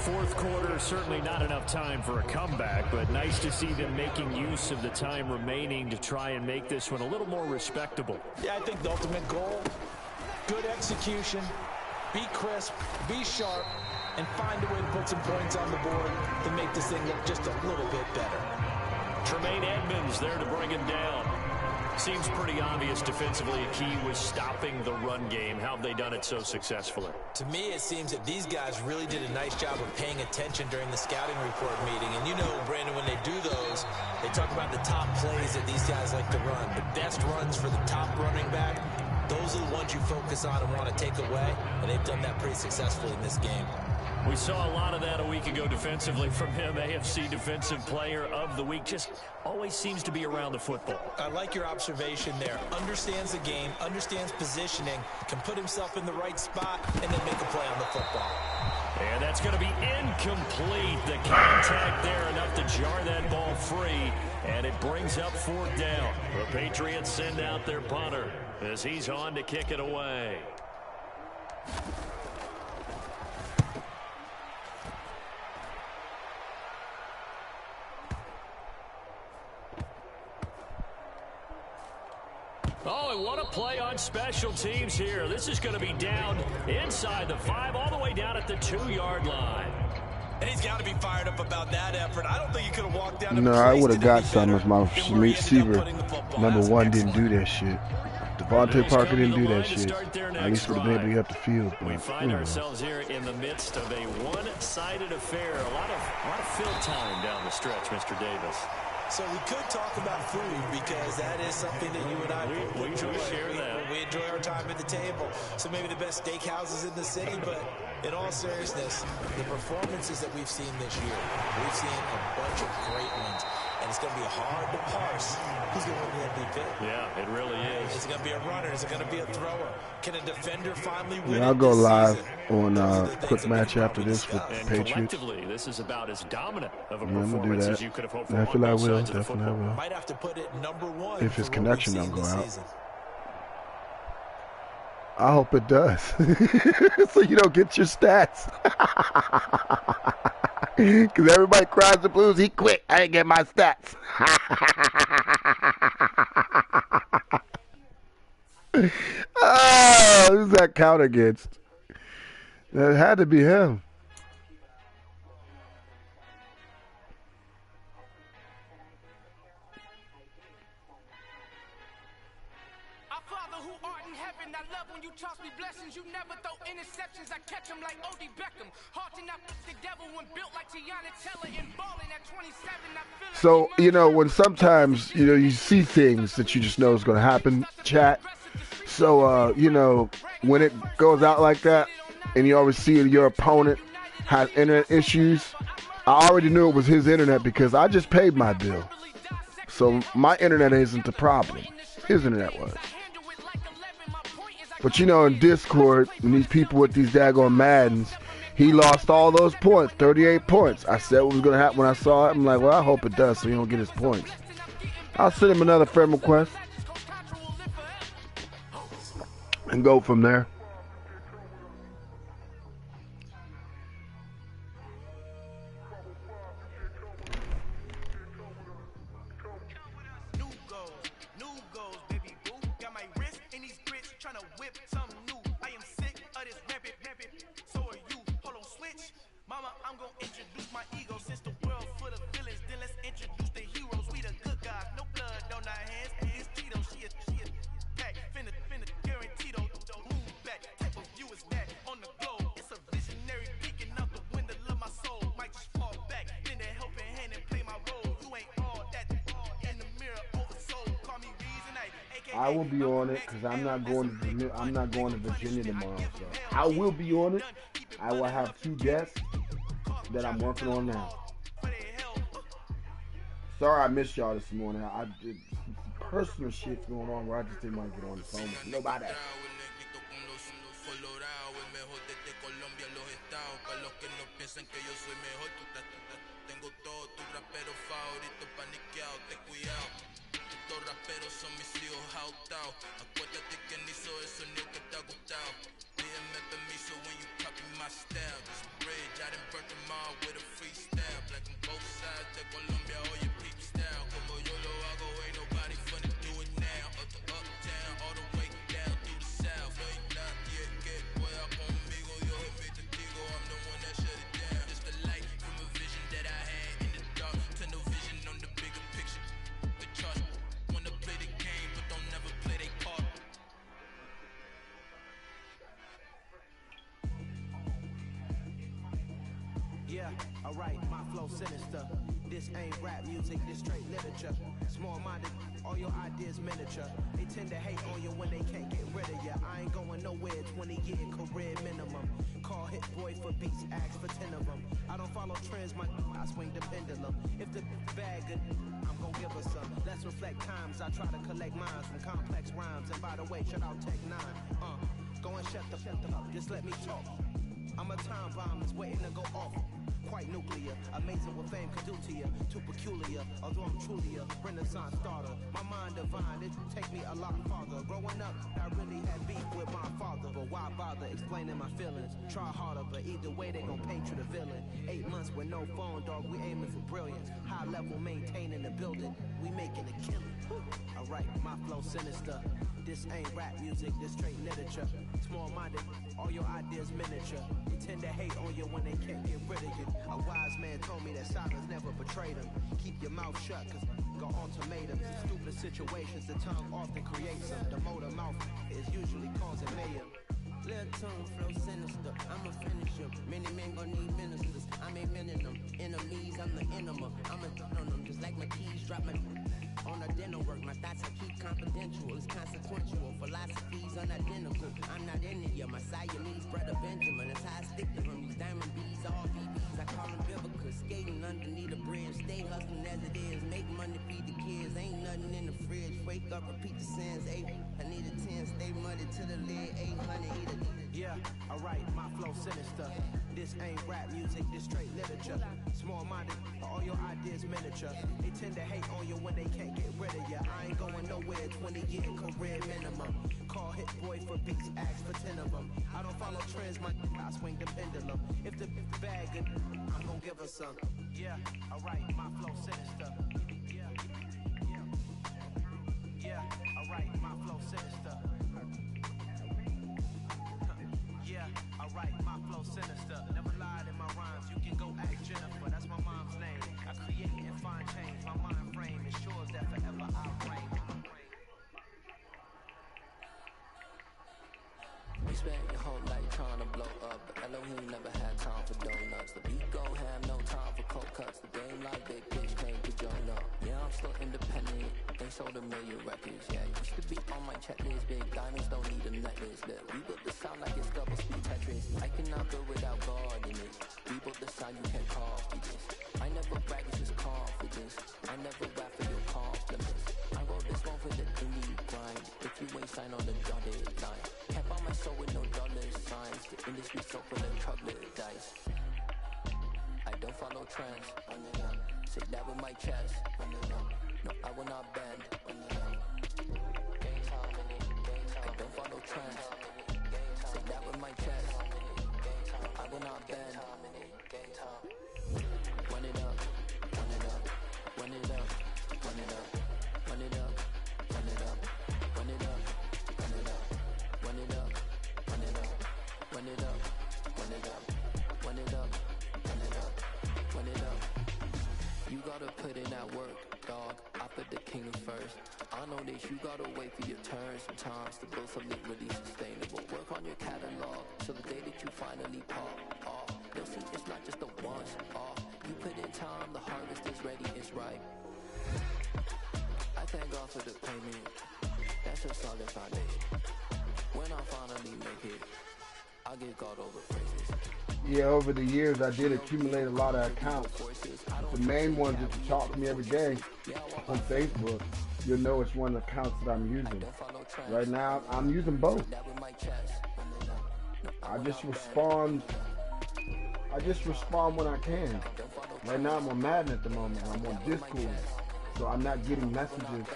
4th quarter, certainly not enough time for a comeback, but nice to see them making use of the time remaining to try and make this one a little more respectable. Yeah, I think the ultimate goal, good execution, be crisp, be sharp, and find a way to put some points on the board to make this thing look just a little bit better. Tremaine Edmonds there to bring him down. Seems pretty obvious defensively a key was stopping the run game. How have they done it so successfully? To me, it seems that these guys really did a nice job of paying attention during the scouting report meeting. And you know, Brandon, when they do those, they talk about the top plays that these guys like to run. The best runs for the top running back, those are the ones you focus on and want to take away. And they've done that pretty successfully in this game. We saw a lot of that a week ago defensively from him. AFC Defensive Player of the Week. Just always seems to be around the football. I like your observation there. Understands the game, understands positioning, can put himself in the right spot, and then make a play on the football. And that's going to be incomplete. The contact there enough to jar that ball free. And it brings up 4th down. The Patriots send out their punter as he's on to kick it away. Oh, and what a play on special teams here. This is going to be down inside the 5, all the way down at the 2-yard line. And he's got to be fired up about that effort. I don't think he could have walked down. No, I would have got some if my receiver number 1 didn't do that shit. Devontae Parker didn't do that shit. At least would have been able to get up the field. We find ourselves here in the midst of a one-sided affair. A lot of fill time down the stretch, Mr. Davis. So we could talk about food because that is something that you and I we enjoy. We enjoy our time at the table. So maybe the best steakhouses in the city, but in all seriousness, the performances that we've seen this year, we've seen a bunch of great ones. And it's going to be hard to parse who's going to win the MVP. Yeah, it really is. Is it going to be a runner? Is it going to be a thrower? Can a defender finally win? Yeah, I'll go live on quick match after this with and Patriots. Collectively, this is about as dominant of a Yeah, performance do as you could have hoped for. I feel I will. Definitely I will. Might have to put it number 1 if his connection don't go out. Season. I hope it does. So you don't get your stats. Because everybody cries the blues. He quit. I didn't get my stats. Oh, who's that count against? That had to be him. You never throw interceptions. I catch them like O.D. Beckham. Hard to not put the devil when built like Tiana Teller and balling at 27. So, you know, when sometimes, you know, you see things that you just know is going to happen, chat. So, you know, when it goes out like that and you always see your opponent has internet issues, I already knew it was his internet because I just paid my bill. So my internet isn't the problem. His internet was. But, you know, in Discord, when these people with these daggone Maddens, he lost all those points, 38 points. I said what was going to happen when I saw it. I'm like, well, I hope it does so he don't get his points. I'll send him another friend request and go from there. I will be on it because I'm not going to Virginia tomorrow. So I will be on it. I will have 2 guests that I'm working on now. Sorry I missed y'all this morning. I did personal shit going on where I just didn't want to get on the phone with nobody. Raperos son mis hijos jautados. Acuérdate que ni hizo el sonido que te ha gustado. Pídeme permiso when you copy my style. This bridge, I done burnt them all with a freestyle. Black on both sides de Colombia, oye peep style. Como yo lo hago, ain't nobody finna do it now. Up to uptown, all the way down through the south. No hay nadie que pueda conmigo. Yo soy mi testigo, I'm the one that shut it down. Just the light from a vision that I had in the dark. Tunnel vision on the bigger picture. The trust. Play the game, but alright, my flow sinister. This ain't rap music, this straight literature. Small-minded, all your ideas miniature. They tend to hate on you when they can't get rid of you. I ain't going nowhere, 20-year career minimum. Call hit boy for beats, ask for 10 of them. I don't follow trends, I swing the pendulum. If the bag good, I'm gon' give her some. Let's reflect times, I try to collect minds from complex rhymes. And by the way, shout out Tech 9. Go and shut the up, just let me talk. I'm a time bomb that's waiting to go off. Quite nuclear, amazing what fame could do to you. Too peculiar, although I'm truly a renaissance starter. My mind divine, it take me a lot farther. Growing up, I really had beef with my father. But why bother explaining my feelings? Try harder, but either way they gon' paint you the villain. 8 months with no phone, dog, we aiming for brilliance. High level maintaining the building, we making a killing. Alright, my flow sinister. This ain't rap music, this straight literature. Small-minded, all your ideas miniature. They tend to hate on you when they can't get rid of you. A wise man told me that silence never betrayed him. Keep your mouth shut, cause got ultimatums. In stupid situations, the tongue often creates them. The motor mouth is usually causing mayhem. Little tune, flow sinister, I'm a finisher. Many men gon' need ministers, I'm a men in them. Enemies, I'm the enema. I'm a on them, just like my keys drop my on a dental work. My thoughts I keep confidential, it's consequential. Philosophies unidentical, I'm not in it, yeah. My Siamese brother Benjamin, that's how I stick to him. These diamond bees, all BBs, I call them biblicals. Skating underneath a bridge, stay hustling as it is. Make money, feed the kids, ain't nothing in the fridge. Wake up, repeat the sins, 8, I need a 10, stay muddy to the lid, 800, eat it. Yeah, alright, my flow sinister. This ain't rap music, this straight literature. Small-minded, all your ideas miniature. They tend to hate on you when they can't get rid of you. I ain't going nowhere, 20-year career minimum. Call hit boy for beats, ask for 10 of them. I don't follow trends, I swing the pendulum. If the bag good, I'm gon' give her some. Yeah, alright, my flow sinister. Yeah, alright, my flow sinister. Yeah, alright, my flow sinister. Never lied in my rhymes, you can go ask Jennifer, that's my mom's name. I create and find change, my mind frame ensures that forever I reign. You spent your whole life trying to blow up, but Elohim never had time for donuts. The beat go ham, no time for cold cuts. The game like big bitch came to join up. Yeah, I'm still independent, they sold 1 million records. Yeah, used to be on my checklist. Big diamonds don't need a necklace. Look, we built the sound like it's double speed Tetris. I cannot build without God in it. We built the sound, you can't copy this. I never brag, it's just confidence. I never rap for your compliments. I wrote this one for the indie grind. If you ain't signed on the dotted line, kept on my soul with no dollar signs. The industry so full of chocolate dice. I don't follow trends. Say that with my chest. No, I will not bend. I don't follow trends. Say that with my chest. No, I will not bend. Run it up, run it up, run it up, run it up, run it up, run it up, run it up, run it up, run it up, run it up, run it up, run it up, run it up, run it up, run it up. You gotta put in that work, dog. I put the kingdom first. I know this, you gotta wait for your turn sometimes to build something really sustainable. Work on your catalog, so the day that you finally pop off, you'll see it's not just a once off. You put in time, the harvest is ready, it's ripe. I thank God for the payment, that's a solid foundation. When I finally make it, I'll give God all the praises. Yeah, over the years, I did accumulate a lot of accounts. The main ones that you talk to me every day on Facebook, you'll know it's one of the accounts that I'm using. Right now, I'm using both. I just respond when I can. Right now, I'm on Madden at the moment. I'm on Discord, so I'm not getting messages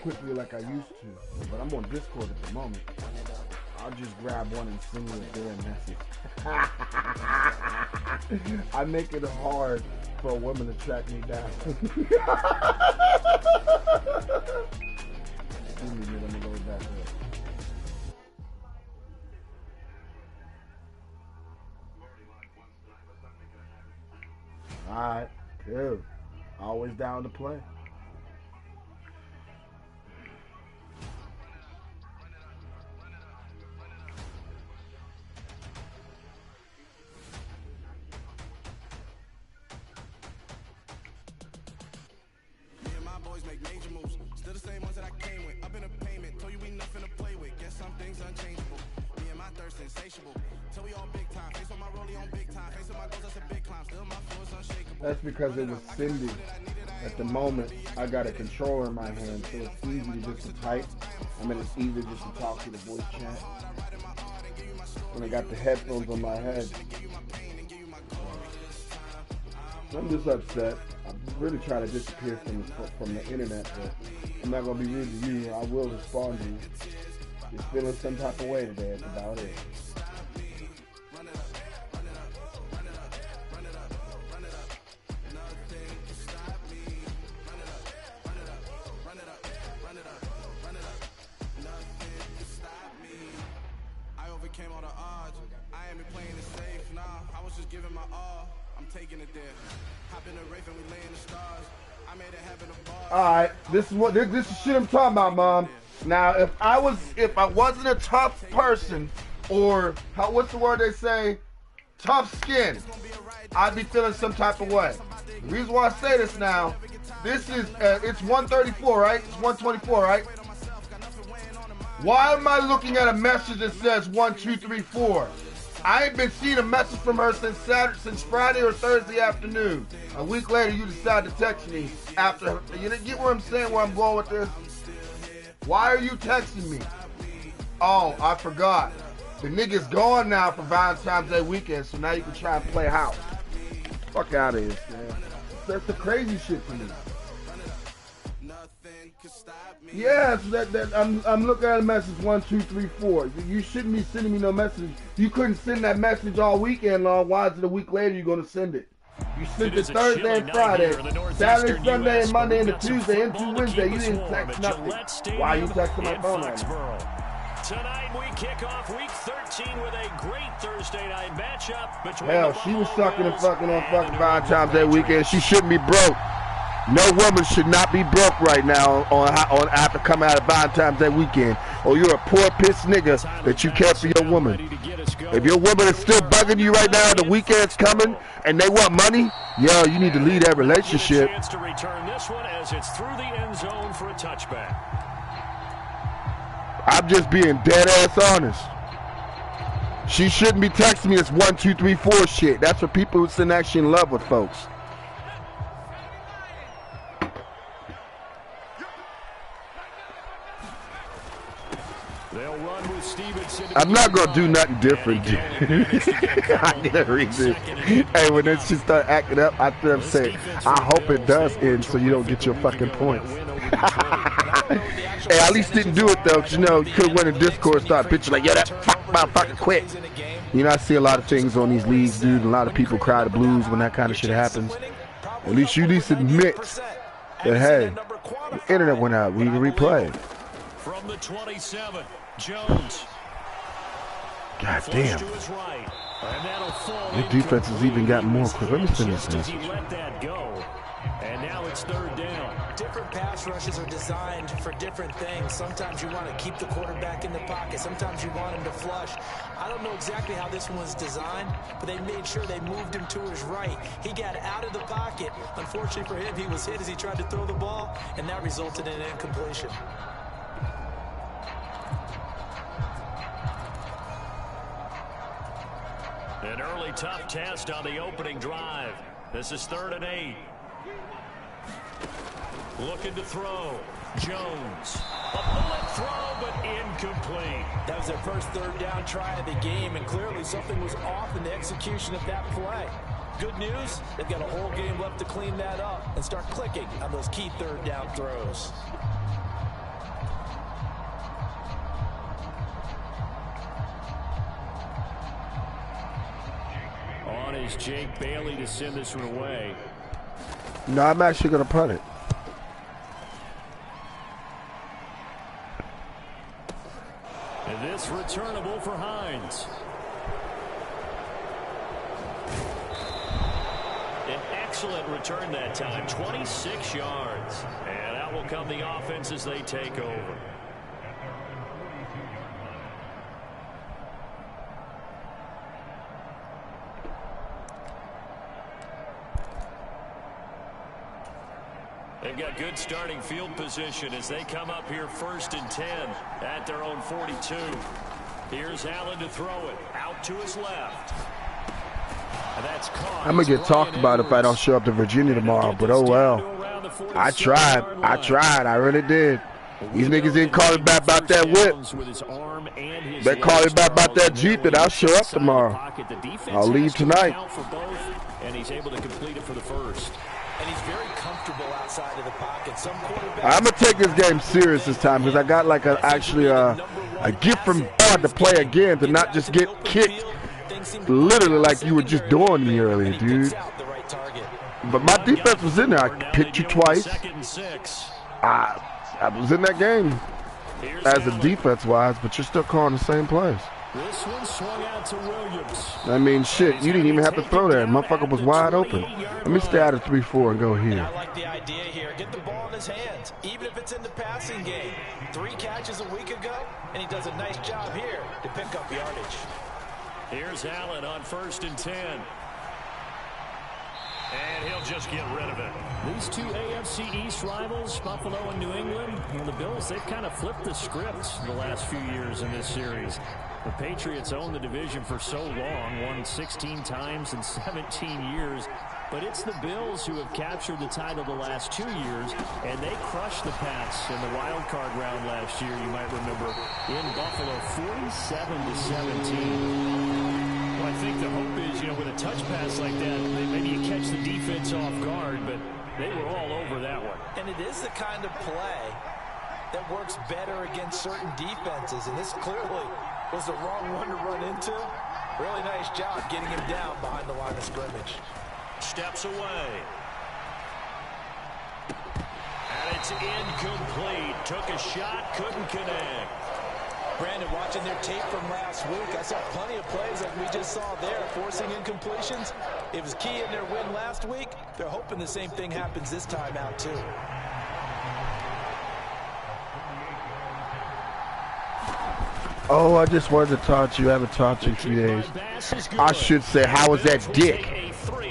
quickly like I used to. But I'm on Discord at the moment. I'll just grab one and send you a damn message. I make it hard for a woman to track me down. Give me a minute, I'm gonna go back up. Alright, good. Always down to play. Told you we nothing to play with. Guess some things unchangeable. Me and my thirst insatiable. Till we on big time. Face on my rollie on big time. Face on my goals, that's a big climb. Still my flow is unshakable. That's because it was Cindy. At the moment, I got a controller in my hand, so it's easy just to type. I mean, it's easy just to talk to the voice chat. When I got the headphones on my head. I'm just upset. I'm really trying to disappear from the internet, but I'm not going to be rude to you. I will respond to you. Just feeling some type of way today. That's about it. I overcame all the odds. I ain't been playing it safe, nah. I was just giving my all. I'm taking it there. Hop in the Wraith and we lay in the stars. I made it happen a bar. Alright, this is shit I'm talking about, Mom. Now if I wasn't a tough person, or what's the word they say? Tough skin, I'd be feeling some type of way. The reason why I say this now, this is it's 134, right? It's 124, right? Why am I looking at a message that says 1, 2, 3, 4? I ain't been seeing a message from her since Friday or Thursday afternoon. A week later, you decide to text me after. You get where I'm saying, where I'm going with this? Why are you texting me? Oh, I forgot. The nigga's gone now for Valentine's Day weekend, so now you can try and play house. Fuck out of here, man. That's the crazy shit to me. Yes, I'm looking at a message 1, 2, 3, 4. You shouldn't be sending me no message. You couldn't send that message all weekend long. Why is it a week later you're gonna send it? You sent it Thursday and Friday, Saturday, Sunday, and Monday, into Tuesday, into Wednesday. You didn't text nothing. Why are you texting my phone right now? Tonight we kick off week 13 with a great Thursday night matchup between Hell, she was sucking and fucking on fucking Valentine's Day weekend. She shouldn't be broke. No woman should not be broke right now on after coming out of Valentine's Day weekend. Or you're a poor piss nigga that you care for your woman. If your woman is still bugging you right now, the weekend's coming, and they want money, yo, you need to leave that relationship. Chance to return this one as it's through the end zone for a touchback. I'm just being dead ass honest. She shouldn't be texting me this 1, 2, 3, 4 shit. That's for people who's actually in love with folks. I'm not gonna do nothing different. I gotta read this. Hey, when this shit start acting up, I feel upset. I hope it does end so you don't get your fucking points. Hey, at least didn't do it though, 'cause, you know, you could win in Discord, start bitching like, yo, that motherfucker quit. You know, I see a lot of things on these leagues, dude. A lot of people cry the blues when that kind of shit happens. At least you admit that, hey, the internet went out. We can replay. From the 27, Jones. God damn. Your defense has even gotten more quick. Let me finish this. And now it's third down. Different pass rushes are designed for different things. Sometimes you want to keep the quarterback in the pocket. Sometimes you want him to flush. I don't know exactly how this one was designed, but they made sure they moved him to his right. He got out of the pocket. Unfortunately for him, he was hit as he tried to throw the ball, and that resulted in an incompletion. An early tough test on the opening drive. This is 3rd and 8. Looking to throw. Jones. A bullet throw, but incomplete. That was their first 3rd down try of the game, and clearly something was off in the execution of that play. Good news, they've got a whole game left to clean that up and start clicking on those key 3rd down throws. On is Jake Bailey to send this one away. No, I'm actually going to punt it. And this returnable for Hines. An excellent return that time, 26 yards. And out will come the offense as they take over. They've got good starting field position as they come up here 1st and 10 at their own 42. Here's Allen to throw it out to his left. And that's caught. I'm going to get talked about if I don't show up to Virginia tomorrow, but oh well. I tried. I really did. These niggas didn't call me back about that whip. They call me back about that Jeep, and I'll show up tomorrow. I'll leave tonight. And he's able to complete it for the first. And he's very comfortable outside of the pocket. Some quarterbacks. I'm gonna take this game serious this time because I got like a gift from God to play again, to not just get kicked literally like you were just doing me earlier, dude. But my defense was in there. I picked you twice. I was in that game as a defense-wise, but you're still calling the same plays. This one swung out to Williams. I mean, shit, you didn't even have to throw that. Motherfucker was wide open. Let me stay out of 3-4 and go here. I like the idea here. Get the ball in his hands, even if it's in the passing game. 3 catches a week ago, and he does a nice job here to pick up yardage. Here's Allen on 1st and 10. And he'll just get rid of it. These two AFC East rivals, Buffalo and New England, and the Bills, they've kind of flipped the script the last few years in this series. The Patriots owned the division for so long, won 16 times in 17 years. But it's the Bills who have captured the title the last 2 years, and they crushed the Pats in the wild card round last year, you might remember, in Buffalo, 47-17. Well, I think the hope is, with a touch pass like that, maybe you catch the defense off guard, but they were all over that one. And it is the kind of play that works better against certain defenses, and this clearly was the wrong one to run into. Really nice job getting him down behind the line of scrimmage. Steps away. And it's incomplete. Took a shot, couldn't connect. Brandon, watching their tape from last week, I saw plenty of plays like we just saw there, forcing incompletions. It was key in their win last week. They're hoping the same thing happens this time out, too. Oh, I just wanted to talk to you. I haven't talked to you in 3 days. I should say, how was that dick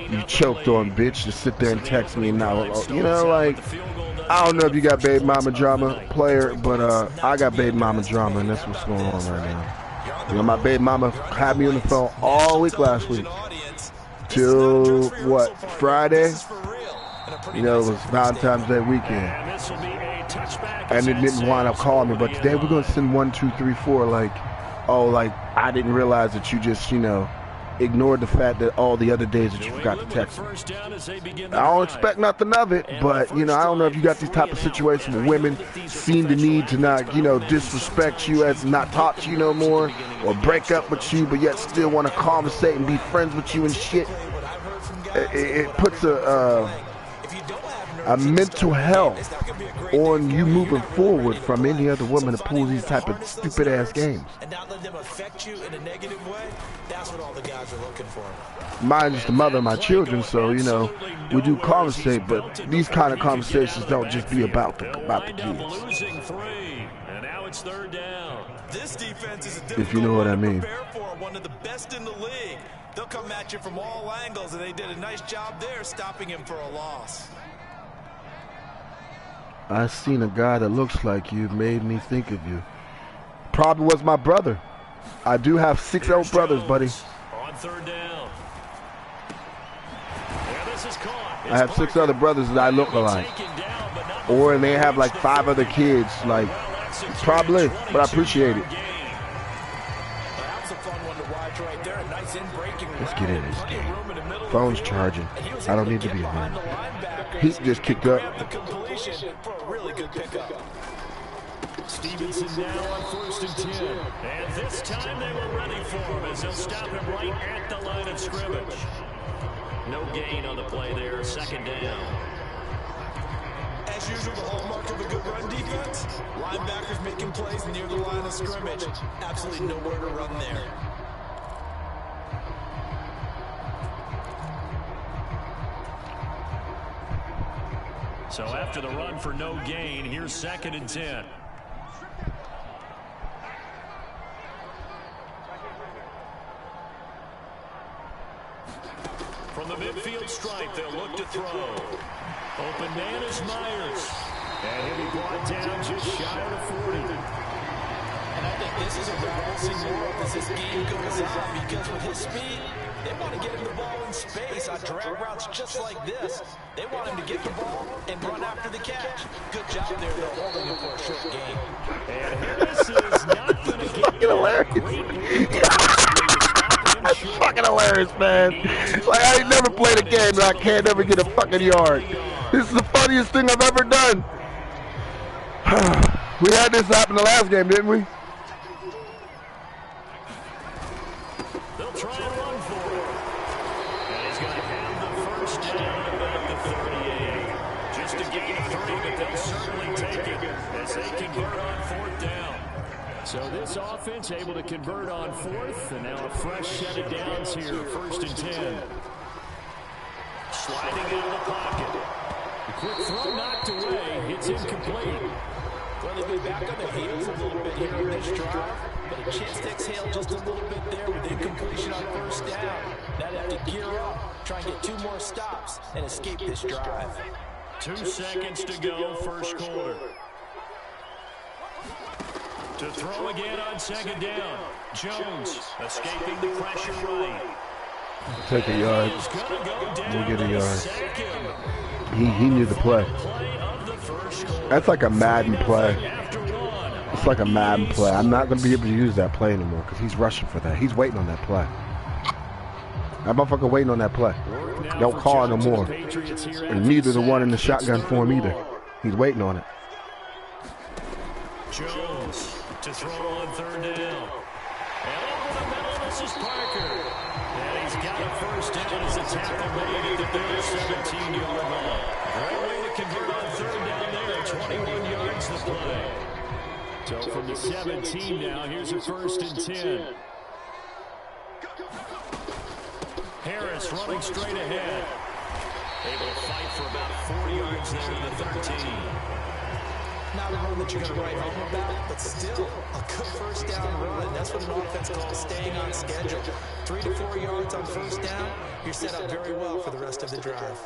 you choked on, bitch, to sit there and text me now? Like, I don't know if you got baby mama drama, player, but I got baby mama drama, and that's what's going on right now. My baby mama had me on the phone all week last week. Till, what, Friday? It was Valentine's Day weekend. And it didn't wind up calling me, but today we're going to send 1, 2, 3, 4, like I didn't realize that you just, ignored the fact that all the other days that you forgot to text me. I don't expect nothing of it, but, I don't know if you got these type of situations where women seem to need to not, disrespect you as not talk to you no more, or break up with you, but yet still want to conversate and be friends with you and shit. It puts a mental health on you moving forward from any other woman to pull these type of stupid ass games. And not let them affect you in a negative way. That's what all the guys are looking for. Mine is the mother of my children, so we do conversate, but these kind of conversations don't just be about the kids. Losing 3, and now it's 3rd down. This defense is if you know what I mean. One of the best in the league. They'll come at you from all angles, and they did a nice job there stopping him for a loss. I seen a guy that looks like you, made me think of you. Probably was my brother. I do have 6 old brothers, buddy. On 3rd down. This is caught. I have 6 other brothers that I look alike. Or they have like 5 other kids, like, probably, but I appreciate it. Let's get in this game. Phone's charging. I don't need to be home. He just kicked up. For a really good pickup. Stevenson now on 1st and 10. And this time they were ready for him as they'll stop him right at the line of scrimmage. No gain on the play there, 2nd down. As usual, the hallmark of a good run defense, linebackers making plays near the line of scrimmage. Absolutely nowhere to run there. So after the run for no gain, here's 2nd and 10. From the midfield red stripe. They'll look to throw. Open man is Myers. And he'll be brought down just shy of the 40. And I think this is a route we'll see more of as this game goes on, because with his speed, they want to get him the ball in space on drag routes just like this. They want him to get the ball and run after the catch. Good job there, though, holding it for a short game. And Harris is not going to get Fucking hilarious. That's fucking hilarious, man. Like, I ain't never played a game that I can't ever get a fucking yard. This is the funniest thing I've ever done. We had this happen the last game, didn't we? They'll try and run for it. And he's going to have the first down about the 38. Just a gain of 3, but they'll certainly take it as they convert on 4th down. So this offense able to convert on 4th, and now a fresh set of downs here, 1st and 10. Sliding out of the pocket. The quick throw knocked away. It's incomplete. Well, they've been back on their heels a little bit here on this drive, but a chance to exhale just a little bit there with incompletion on 1st down. Now they have to gear up, try and get 2 more stops, and escape this drive. 2 seconds to go, 1st quarter. To throw again on 2nd down. Jones escaping the pressure right. Take a yard. We'll get a yard. He knew the play. That's like a Madden play. It's like a Madden play. I'm not going to be able to use that play anymore because he's rushing for that. He's waiting on that play. That motherfucker waiting on that play. Don't call it no more. And neither the one in the shotgun for him either. He's waiting on it. Jones to throw on 3rd down. And over the middle, this is Parker. And he's got a first down as a tackle made at the Bills' 17-yard line. Great way to convert on 3rd down there. 21 yards to play. So from the 17 now, here's a 1st and 10. Harris running straight ahead. Able to fight for about 40 yards there in the 13. Not a run that you're going to write home about, but still a good 1st down run. That's what an offense calls staying on schedule. 3 to 4 yards on 1st down, you're set up very well for the rest of the drive.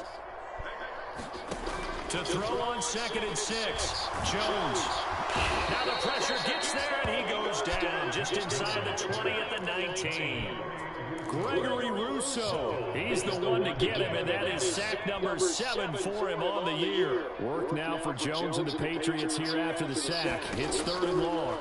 To throw on 2nd and 6, Jones. Now the pressure gets there, and he goes down just inside the 20 at the 19. Gregory Rousseau, he's the one to get him, and that is sack number 7 for him on the year. Work now for Jones and the Patriots here after the sack. It's 3rd and long.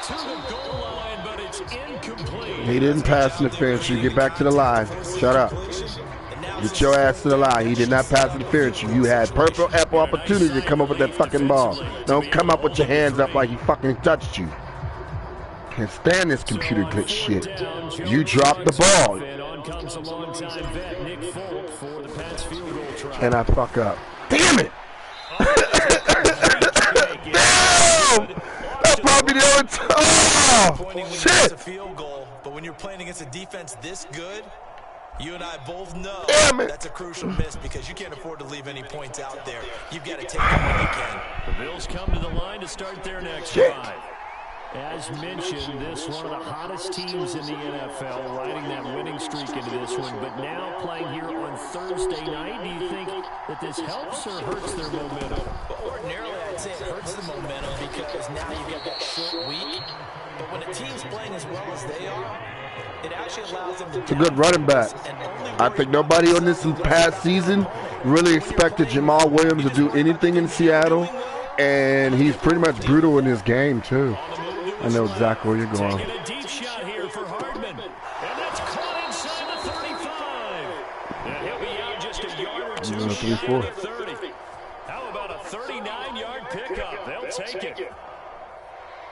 To the goal line, but it's incomplete. He didn't pass interference. You get back to the line. Shut up. Get your ass to the line. He did not pass interference. You had purple apple opportunity to come up with that fucking ball. Don't come up with your hands up like he fucking touched you. Can't stand this computer glitch shit. You dropped the ball. And I fuck up. Damn it! Damn! That's probably the only time. Oh, shit! A field goal, but when you're playing against a defense this good, you and I both know that's a crucial miss because you can't afford to leave any points out there. You've got to take them when you can. The Bills come to the line to start their next drive. As mentioned, this one of the hottest teams in the NFL, riding that winning streak into this one, but now playing here on Thursday night. Do you think that this helps or hurts their momentum? Well, ordinarily, I'd say it hurts the momentum because now you've got that short week. But when a team's playing as well as they are, it actually allows them to... It's a good running back. I think nobody on this past season really expected Jamal Williams to do anything in Seattle, and he's pretty much brutal in this game, too. I know exactly where you're going. Taking a deep shot here for Hardman. And that's caught inside the 35. And he'll be out just a yard or 2 shy of the 30. How about a 39-yard pickup? They'll take it.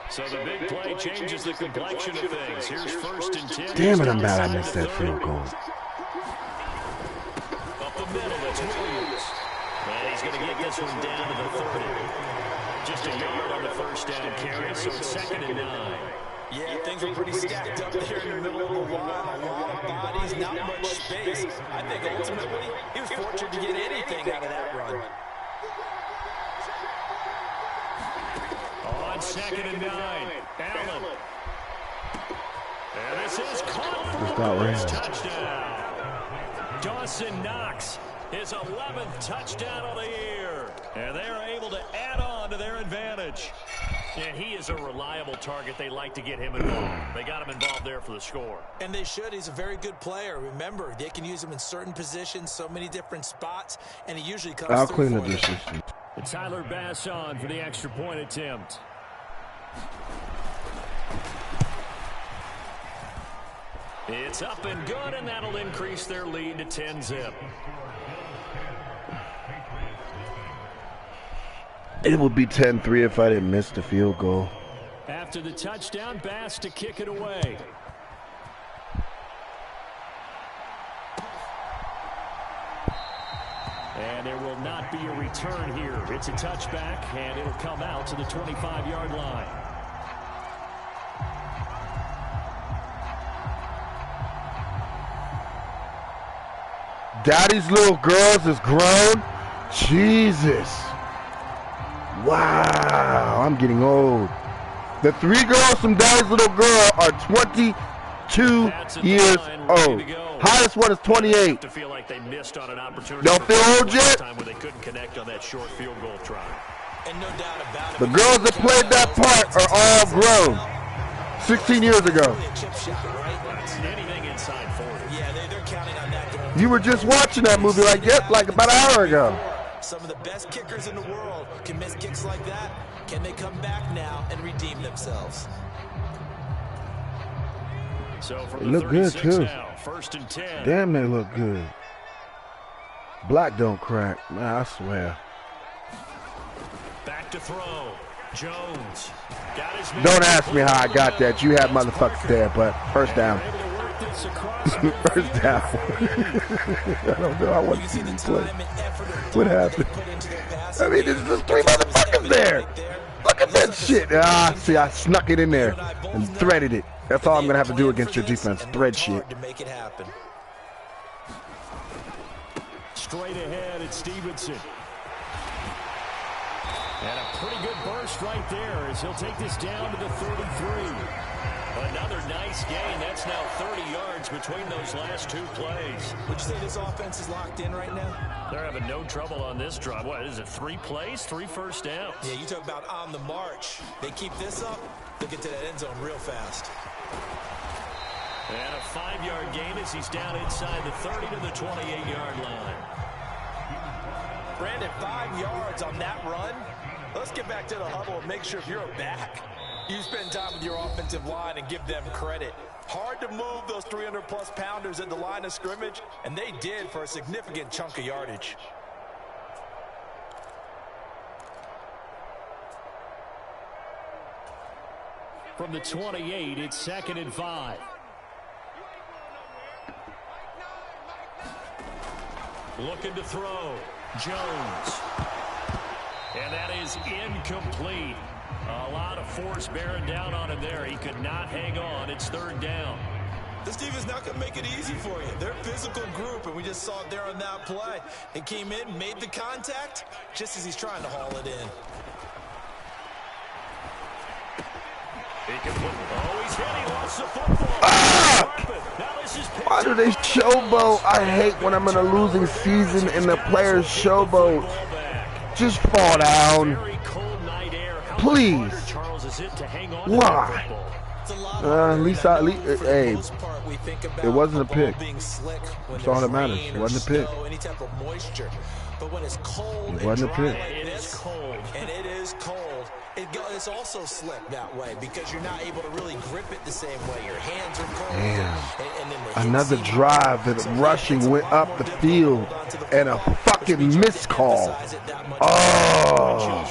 So the big play changes the complexion of things. Here's 1st and 10. Damn it, I'm mad I missed that field goal. Up the middle, that's Williams. And he's going to get this one down to the 30. Just a yard on the 1st down carry, so it's 2nd and 9. Yeah, things are pretty stacked up there in the middle of the line. A lot of bodies, not much space. I think ultimately he was fortunate to get anything out of that run. On 2nd and 9, Allen. And this is caught for a touchdown. Dawson Knox, his 11th touchdown of the year. And they are able to add on to their advantage. And he is a reliable target. They like to get him involved. They got him involved there for the score. And they should. He's a very good player. Remember, they can use him in certain positions, so many different spots, and he usually comes I'll through clean the for them. dishes. Tyler Bass on for the extra point attempt. It's up and good, and that'll increase their lead to 10-zip. It would be 10-3 if I didn't miss the field goal. After the touchdown, Bass to kick it away. And there will not be a return here. It's a touchback, and it'll come out to the 25-yard line. Daddy's little girls is grown. Jesus. Wow, I'm getting old. The 3 girls from Daddy's little girl are 22 years old. Highest one is 28. To feel like they missed on an opportunity. Don't feel old yet? Time where they couldn't connect on that short field goal try. And no doubt about it. The girls that played that part are all grown. 16 years ago. A chip shot, right? Anything inside 40. Yeah, they're counting on that going. You were just watching that movie like about an hour ago. Some of the best kickers in the world can miss kicks like that. Can they come back now and redeem themselves? So from They the look good 36 too. now, 1st and 10. Damn, they look good. Black don't crack, man, I swear. Back to throw. Jones. Got his man. Don't ask me how I got that. You had motherfuckers there, but first down. Able to work this across First down. I don't know. I want to see them play. What happened? I mean, there's just 3 motherfuckers there. Look at that shit. Ah, see, I snuck it in there and threaded it. That's all I'm going to have to do against your defense. Thread shit. To make it happen. Straight ahead, it's Stevenson. And a pretty good burst right there as he'll take this down to the 33. Another nice gain. That's now 30 yards between those last 2 plays. Would you say this offense is locked in right now? They're having no trouble on this drive. What is it, 3 plays, 3 first downs? Yeah, you talk about on the march. They keep this up, they'll get to that end zone real fast. And a 5-yard gain as he's down inside the 30 to the 28-yard line. Brandon, 5 yards on that run. Let's get back to the huddle and make sure if you're a back, you spend time with your offensive line and give them credit. Hard to move those 300-plus pounders at the line of scrimmage, and they did for a significant chunk of yardage. From the 28, it's 2nd and 5. Looking to throw. Jones. And that is incomplete. A lot of force bearing down on him there. He could not hang on. It's 3rd down. This team is not going to make it easy for you. They're a physical group, and we just saw it there on that play. It came in, made the contact, just as he's trying to haul it in. He can put, oh, he's hit. He lost the football. Now this is Why do they showboat? I hate when I'm in a losing season and the players showboat. Just fall down. Please. Why? At least hey, it wasn't a pick. That's all that matters. It wasn't a pick. But when it's cold, it wasn't a pick. It is cold, and it is cold. It's also slick that way because you're not able to really grip it the same way. Your hands are cold. Damn. And then another drive that rushing went up the field and a fucking missed call. Oh.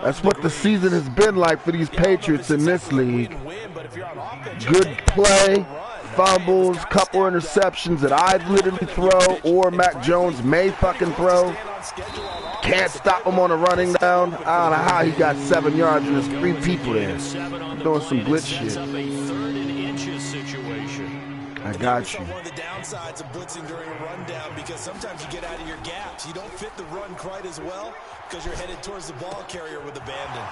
That's what the season has been like for these Patriots in this league. Good play, fumbles, couple interceptions that I'd literally throw or Mac Jones may fucking throw. Can't stop him on a running down. I don't know how he got 7 yards and there's 3 people there. Doing some blitz shit. I got you. One of the downsides of blitzing during a rundown because sometimes you get out of your gaps. You don't fit the run quite as well because you're headed towards the ball carrier with abandon.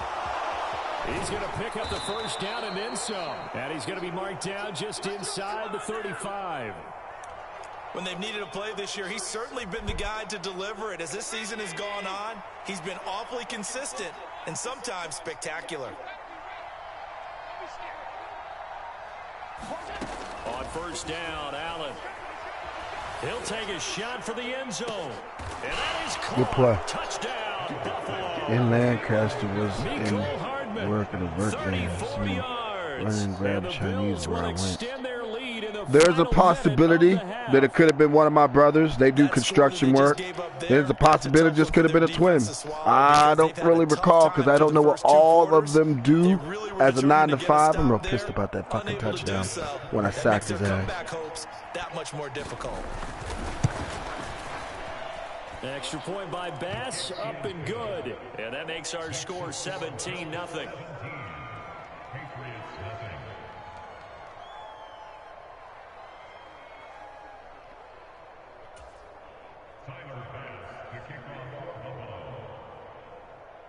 He's going to pick up the first down and then some. And he's going to be marked down just inside the 35. When they've needed a play this year, he's certainly been the guy to deliver it. As this season has gone on, he's been awfully consistent and sometimes spectacular. On first down, Allen. He'll take a shot for the end zone. And that is caught. Good play. Touchdown, Buffalo. In Lancaster was in Hardman, work in the work game. 34 yards. Running and grab And the Chinese Bills where I will went. extend their lead in the There's a final possibility minute of the half. that it could have been one of my brothers. They do That construction score work. that they just gave up there, There's a possibility it just could have been a twin. defense to swallow I because don't they've had really a tough recall because time I don't know through the what first two all of quarters. them do They really were as a determined 9 to to get a 5. I'm real stop there, pissed about that fucking unable to do touchdown so. when I That sacked makes his their ass. comeback hopes that much more difficult. Extra point by Bass, up and good. And that makes our score 17-0.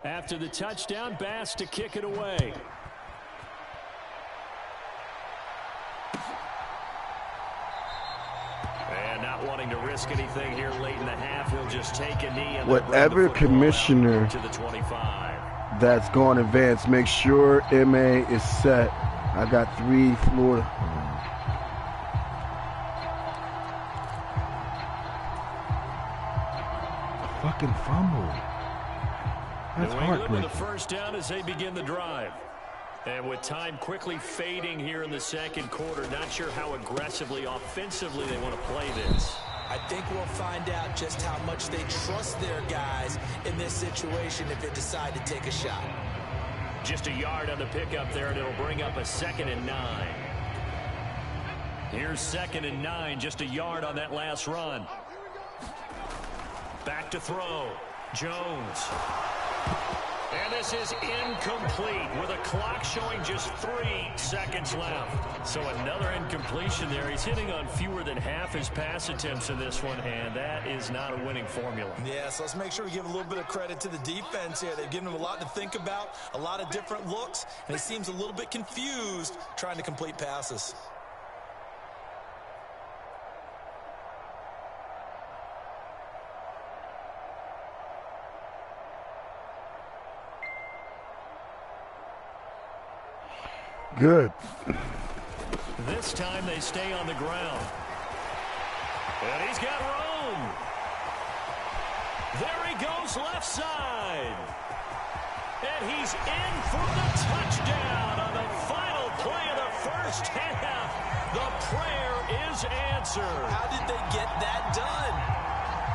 After the touchdown, Bass to kick it away. And not wanting to risk anything here late in the half, he'll just take a knee and Whatever commissioner to the 25. that's going advance, make sure MA is set. I got 3 Florida. Fucking fumble. That's New England with heartbreaking. the first down as they begin the drive. And with time quickly fading here in the second quarter, not sure how aggressively, offensively they want to play this. I think we'll find out just how much they trust their guys in this situation if they decide to take a shot. Just a yard on the pickup there, and it'll bring up a 2nd and 9. Here's 2nd and 9, just a yard on that last run. Back to throw. Jones. And this is incomplete with a clock showing just 3 seconds left. So another incompletion there. He's hitting on fewer than half his pass attempts in this one, and that is not a winning formula. Yeah, so let's make sure we give a little bit of credit to the defense here. They've given him a lot to think about, a lot of different looks, and he seems a little bit confused trying to complete passes. Good. This time they stay on the ground. And he's got room. There he goes left side. And he's in for the touchdown on the final play of the first half. The prayer is answered. How did they get that done?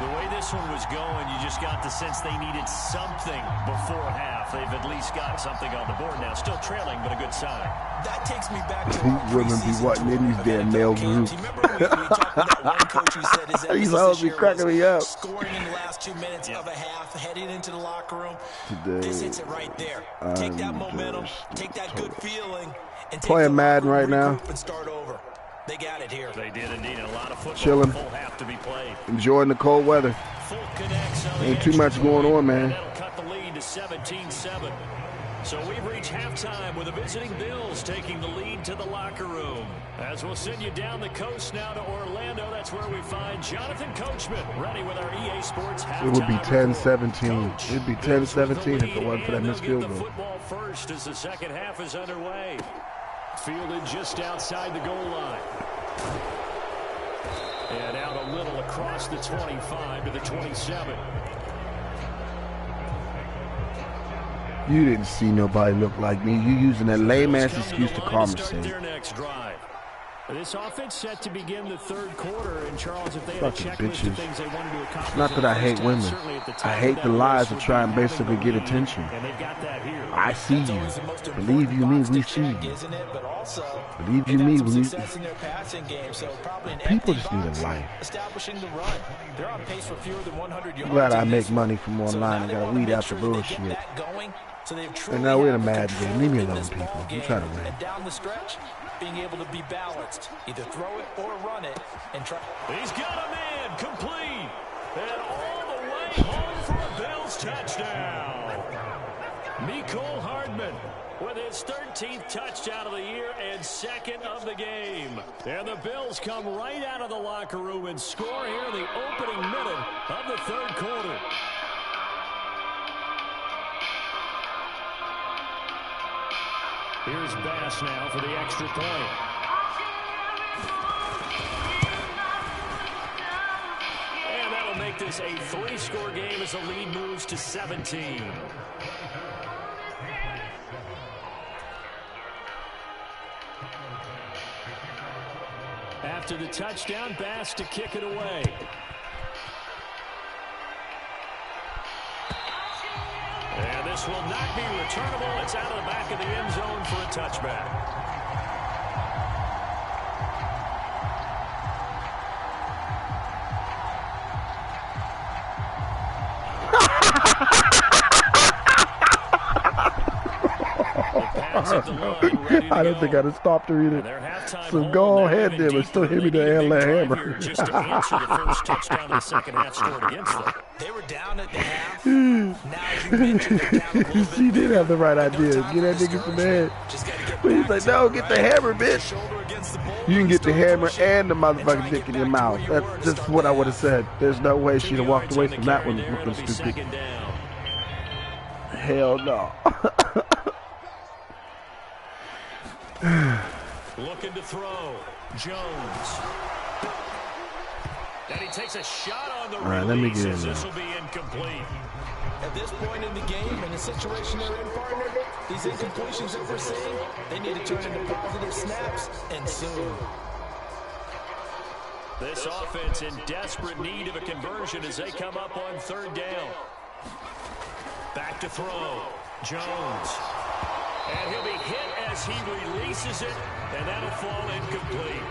The way this one was going, you just got the sense they needed something before half. They've at least got something on the board now. Still trailing, but a good sign. That takes me back to Women be wanting in these damn male groups. Remember we talked about one coach who said his These emphasis hoes this be year cracking was me up. scoring in the last 2 minutes of a half, heading into the locker room. Today, This hits it right there. Take that momentum, take that good feeling, and take Playing the Madden locker right room, now. regroup and start over. They got it here. They did indeed, and a lot of football. Chilling. Full half to be played. enjoying the cold weather. Full connects on the Ain't too extra much going point, on, man. and that'll cut the lead to 17-7. So we've reached halftime with the visiting Bills taking the lead to the locker room. As we'll send you down the coast now to Orlando, that's where we find Jonathan Coachman ready with our EA Sports halftime. It would be report. 10-17. Coach, It'd be Bills with the 10-17 if it lead, wasn't for that and missed they'll field get the goal. football first as the second half is underway. Fielded just outside the goal line. And out a little across the 25 to the 27. You didn't see nobody look like me. You using that lame ass Bills come excuse the to line calm start yourself. their next drive. This offense set to begin the third quarter, and Charles, if they had Fucking a checklist bitches. of things they wanted to accomplish, Not that I hate in the women. first half, certainly at the top I of hate that the lies list to would try be and having basically the get lead, attention. and they've got that here. I see That's you. always the most Believe you me, important we box to see check, you. isn't it? But also, Believe they've you me, had some when you. success in their passing game, so probably an People empty just need a box, life. establishing the run. They're on pace for fewer than 100 yards. I'm glad I in make this money one. from So online now and they gotta wanna weed make out the sure they get bullshit. that going, so they've truly And now we're in a have Madden control game. Leave me in alone, this people. ball I'm game. trying to win. And down the stretch, being able to be balanced, either throw it or run it, and try. He's got a man complete, and all the way home for a Bills touchdown. Mecole Hardman Hardman with his 13th touchdown of the year and second of the game. And the Bills come right out of the locker room and score here in the opening minute of the third quarter. Here's Bass now for the extra point. And that'll make this a 3-score game as the lead moves to 17. After the touchdown, Bass to kick it away. And this will not be returnable. It's out of the back of the end zone for a touchback. I don't think I'd have stopped her either. So go ahead there, but still hit me the hammer. Just to answer the first touchdown of the second half scored against them. They were down at the half. Now you mentioned they're down a little bit. She did have the right idea. Get that nigga some head. But he's like, no, get the hammer, bitch. You can get the hammer and the motherfucking dick in your mouth. That's just what I would have said. There's no way she'd have walked away from that one looking stupid. Hell no. Looking to throw. Jones. And he takes a shot on the release. All right, let me get in there. This will be incomplete. At this point in the game, in the situation they're in, partner, these incompletions that we're seeing, they need to turn into positive snaps, and soon. This offense in desperate need of a conversion as they come up on third down. Back to throw. Jones. And he'll be hit as he releases it, and that'll fall incomplete.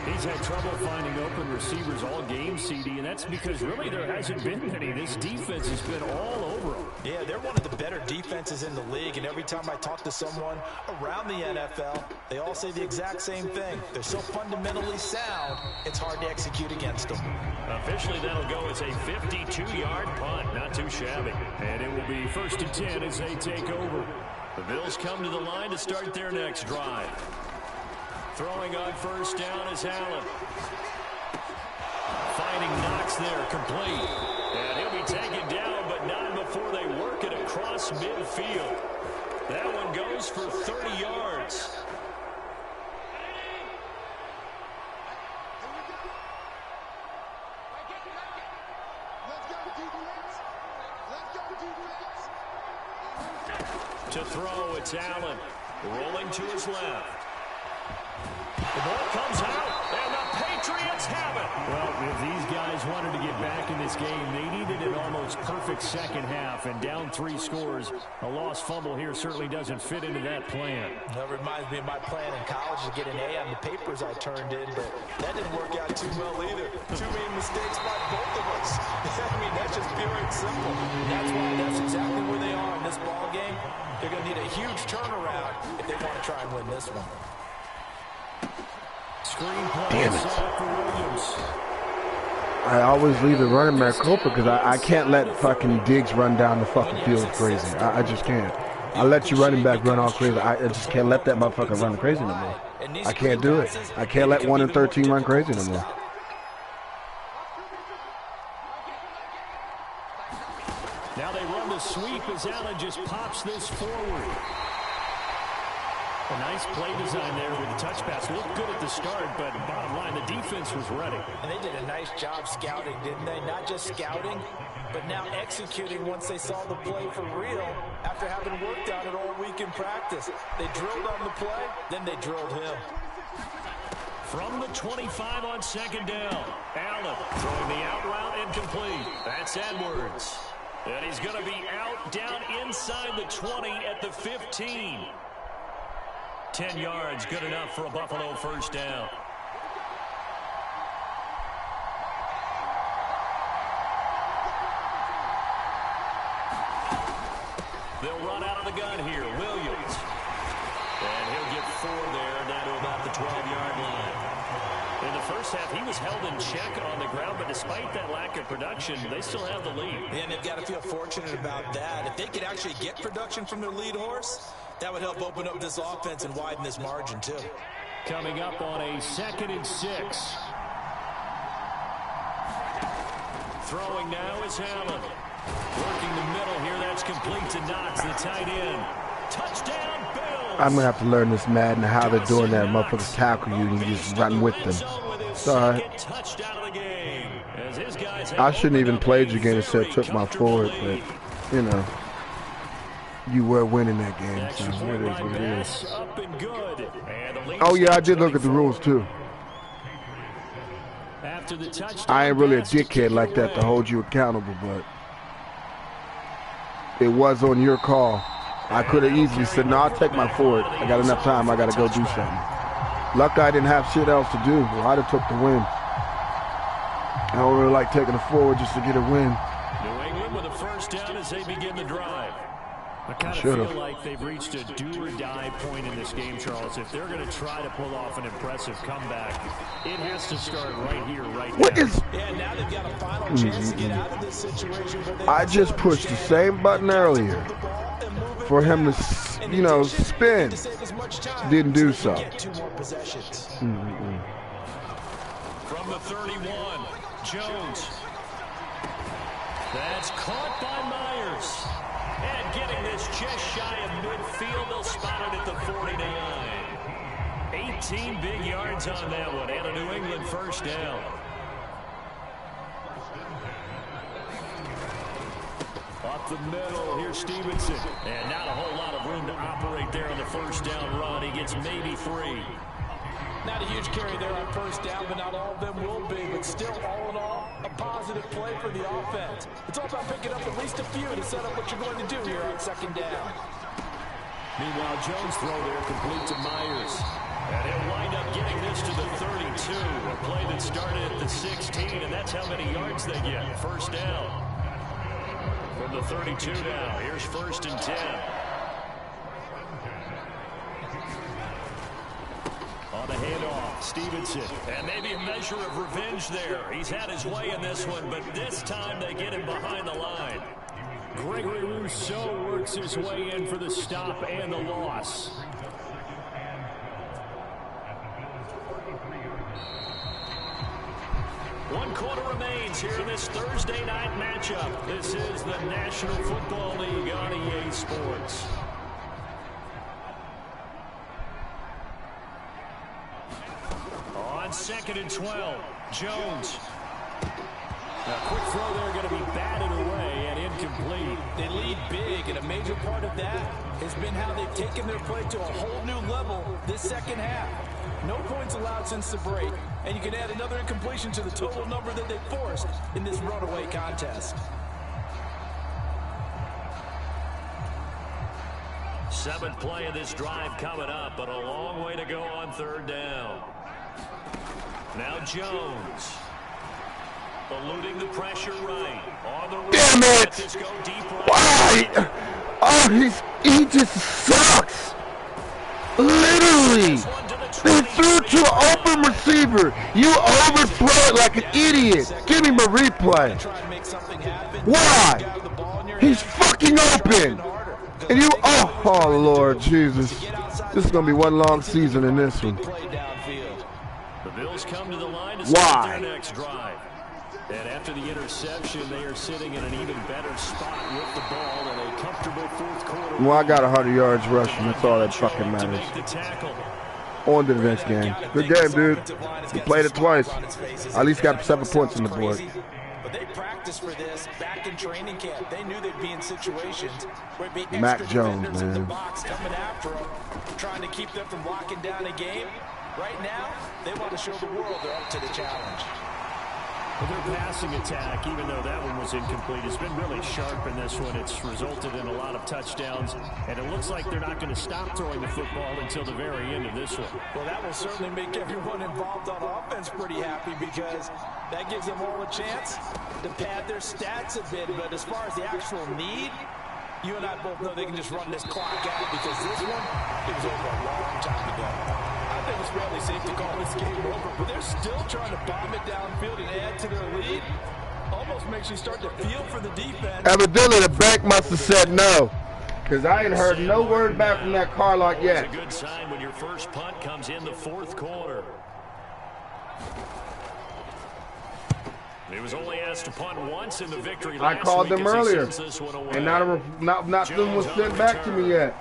He's had trouble finding open receivers all game, CD, and that's because really there hasn't been any. This defense has been all over them. Yeah, they're one of the better defenses in the league, and every time I talk to someone around the NFL, they all say the exact same thing. They're so fundamentally sound, it's hard to execute against them. Officially, that'll go as a 52-yard punt. Not too shabby. And it will be 1st and 10 as they take over. The Bills come to the line to start their next drive. Throwing on first down is Allen. Finding Knox there, complete. And he'll be taken down, but not before they work it across midfield. That one goes for 30 yards. To throw, it's Allen. Rolling to his left. The ball comes out, and the Patriots have it. Well, if these guys wanted to get back in this game, they needed an almost perfect second half, and down 3 scores. A lost fumble here certainly doesn't fit into that plan. That reminds me of my plan in college to get an A on the papers I turned in, but that didn't work out too well either. Too many mistakes by both of us. I mean, that's just pure and simple. That's exactly where they are in this ball game. They're going to need a huge turnaround if they want to try and win this one. Damn it. I always leave the running back open because I can't let fucking Diggs run down the fucking field crazy. I just can't. I let you running back run all crazy. I just can't let that motherfucker run crazy no more. I can't do it. I can't let 1 and 13 run crazy no more. Now they run the sweep as Allen just pops this forward. A nice play design there with the touch pass. Looked good at the start, but bottom line, the defense was ready. And they did a nice job scouting, didn't they? Not just scouting, but now executing once they saw the play for real after having worked on it all week in practice. They drilled on the play, then they drilled him. From the 25 on second down, Allen throwing the out route incomplete. That's Edwards. And he's going to be out down inside the 20 at the 15. 10 yards, good enough for a Buffalo first down. They'll run out of the gun here. Williams. And he'll get 4 there, down to about the 12-yard line. In the first half, he was held in check on the ground, but despite that lack of production, they still have the lead. And they've got to feel fortunate about that. If they could actually get production from their lead horse, that would help open up this offense and widen this margin, too. Coming up on a 2nd and 6. Throwing now is Allen. Working the middle here. That's complete to Knox, the tight end. Touchdown, Bills. I'm going to have to learn this Madden, how they're doing that. Motherfuckers tackle you and you just run with them. It's all right. I shouldn't even played your game instead took my forward, but, you know, you were winning that game, so it is what it is. Oh, yeah, I did look at the rules, too. I ain't really a dickhead like that to hold you accountable, but it was on your call. I could have easily said, no, I'll take my forward. I got enough time. I got to go do something. Luck I didn't have shit else to do. Well, I'd have took the win. I don't really like taking a forward just to get a win. New England with a first down as they begin the drive. I kind of feel like they've reached a do-or-die point in this game, Charles. If they're going to try to pull off an impressive comeback, it has to start right here, right now. Yeah, now they've got a final chance to get out of this situation. I just pushed the same button earlier for him to, you know, spin. Didn't do so. From the 31, Jones. That's caught by Myers. And getting this just shy of midfield, they'll spot it at the 49. 18 big yards on that one, and a New England first down. Up the middle, here's Stevenson. And not a whole lot of room to operate there on the first down run. He gets maybe 3. Not a huge carry there on first down, but not all of them will be. But still, all in all, a positive play for the offense. It's all about picking up at least a few to set up what you're going to do here on second down. Meanwhile, Jones' throw there complete to Myers. And he'll wind up getting this to the 32. A play that started at the 16, and that's how many yards they get. First down. From the 32 now, here's 1st and 10. On the handoff, Stevenson. And maybe a measure of revenge there. He's had his way in this one, but this time they get him behind the line. Gregory Rousseau works his way in for the stop and the loss. One quarter remains here in this Thursday night matchup. This is the National Football League on EA Sports. On 2nd and 12, Jones. A quick throw there going to be batted away and incomplete. They lead big, and a major part of that has been how they've taken their play to a whole new level this second half. No points allowed since the break, and you can add another incompletion to the total number that they forced in this runaway contest. 7th play of this drive coming up, but a long way to go on 3rd down. Now Jones. Eluding the pressure right. On the damn it! Why? Oh, he just sucks. Literally. They threw to an open receiver. You overthrow it like an idiot. Give me my replay. Why? He's fucking open. And you, oh Lord Jesus. This is going to be one long season in this one. The Bills come to the line to start their next drive. And after the interception, they are sitting in an even better spot with the ball in a comfortable 4th quarter. Well, I got 100 yards rushing. That's all that fucking matters. On to the next game. Good game, dude. You played it twice. At least got 7 points on the board. But they practiced for this back in training camp. They knew they'd be in situations where it'd be Mac extra Jones, defenders in the man. box coming after them, trying to keep them from locking down a game. Right now, they want to show the world they're up to the challenge. Well, their passing attack, even though that one was incomplete, has been really sharp in this one. It's resulted in a lot of touchdowns, and it looks like they're not going to stop throwing the football until the very end of this one. Well, that will certainly make everyone involved on offense pretty happy because that gives them all a chance to pad their stats a bit. But as far as the actual need, you and I both know they can just run this clock out because this one, it was over a long time ago. I think it's fairly safe to call this game over, but they're still trying to bomb it downfield and add to their lead. Almost makes you start to feel for the defense. Evidently, the bank must have said no, because I ain't heard no word back from that car lot yet. It's a good sign when your first punt comes in the fourth quarter. He was only asked to punt once in the victory last week. I called them earlier, and nothing was sent back to me yet.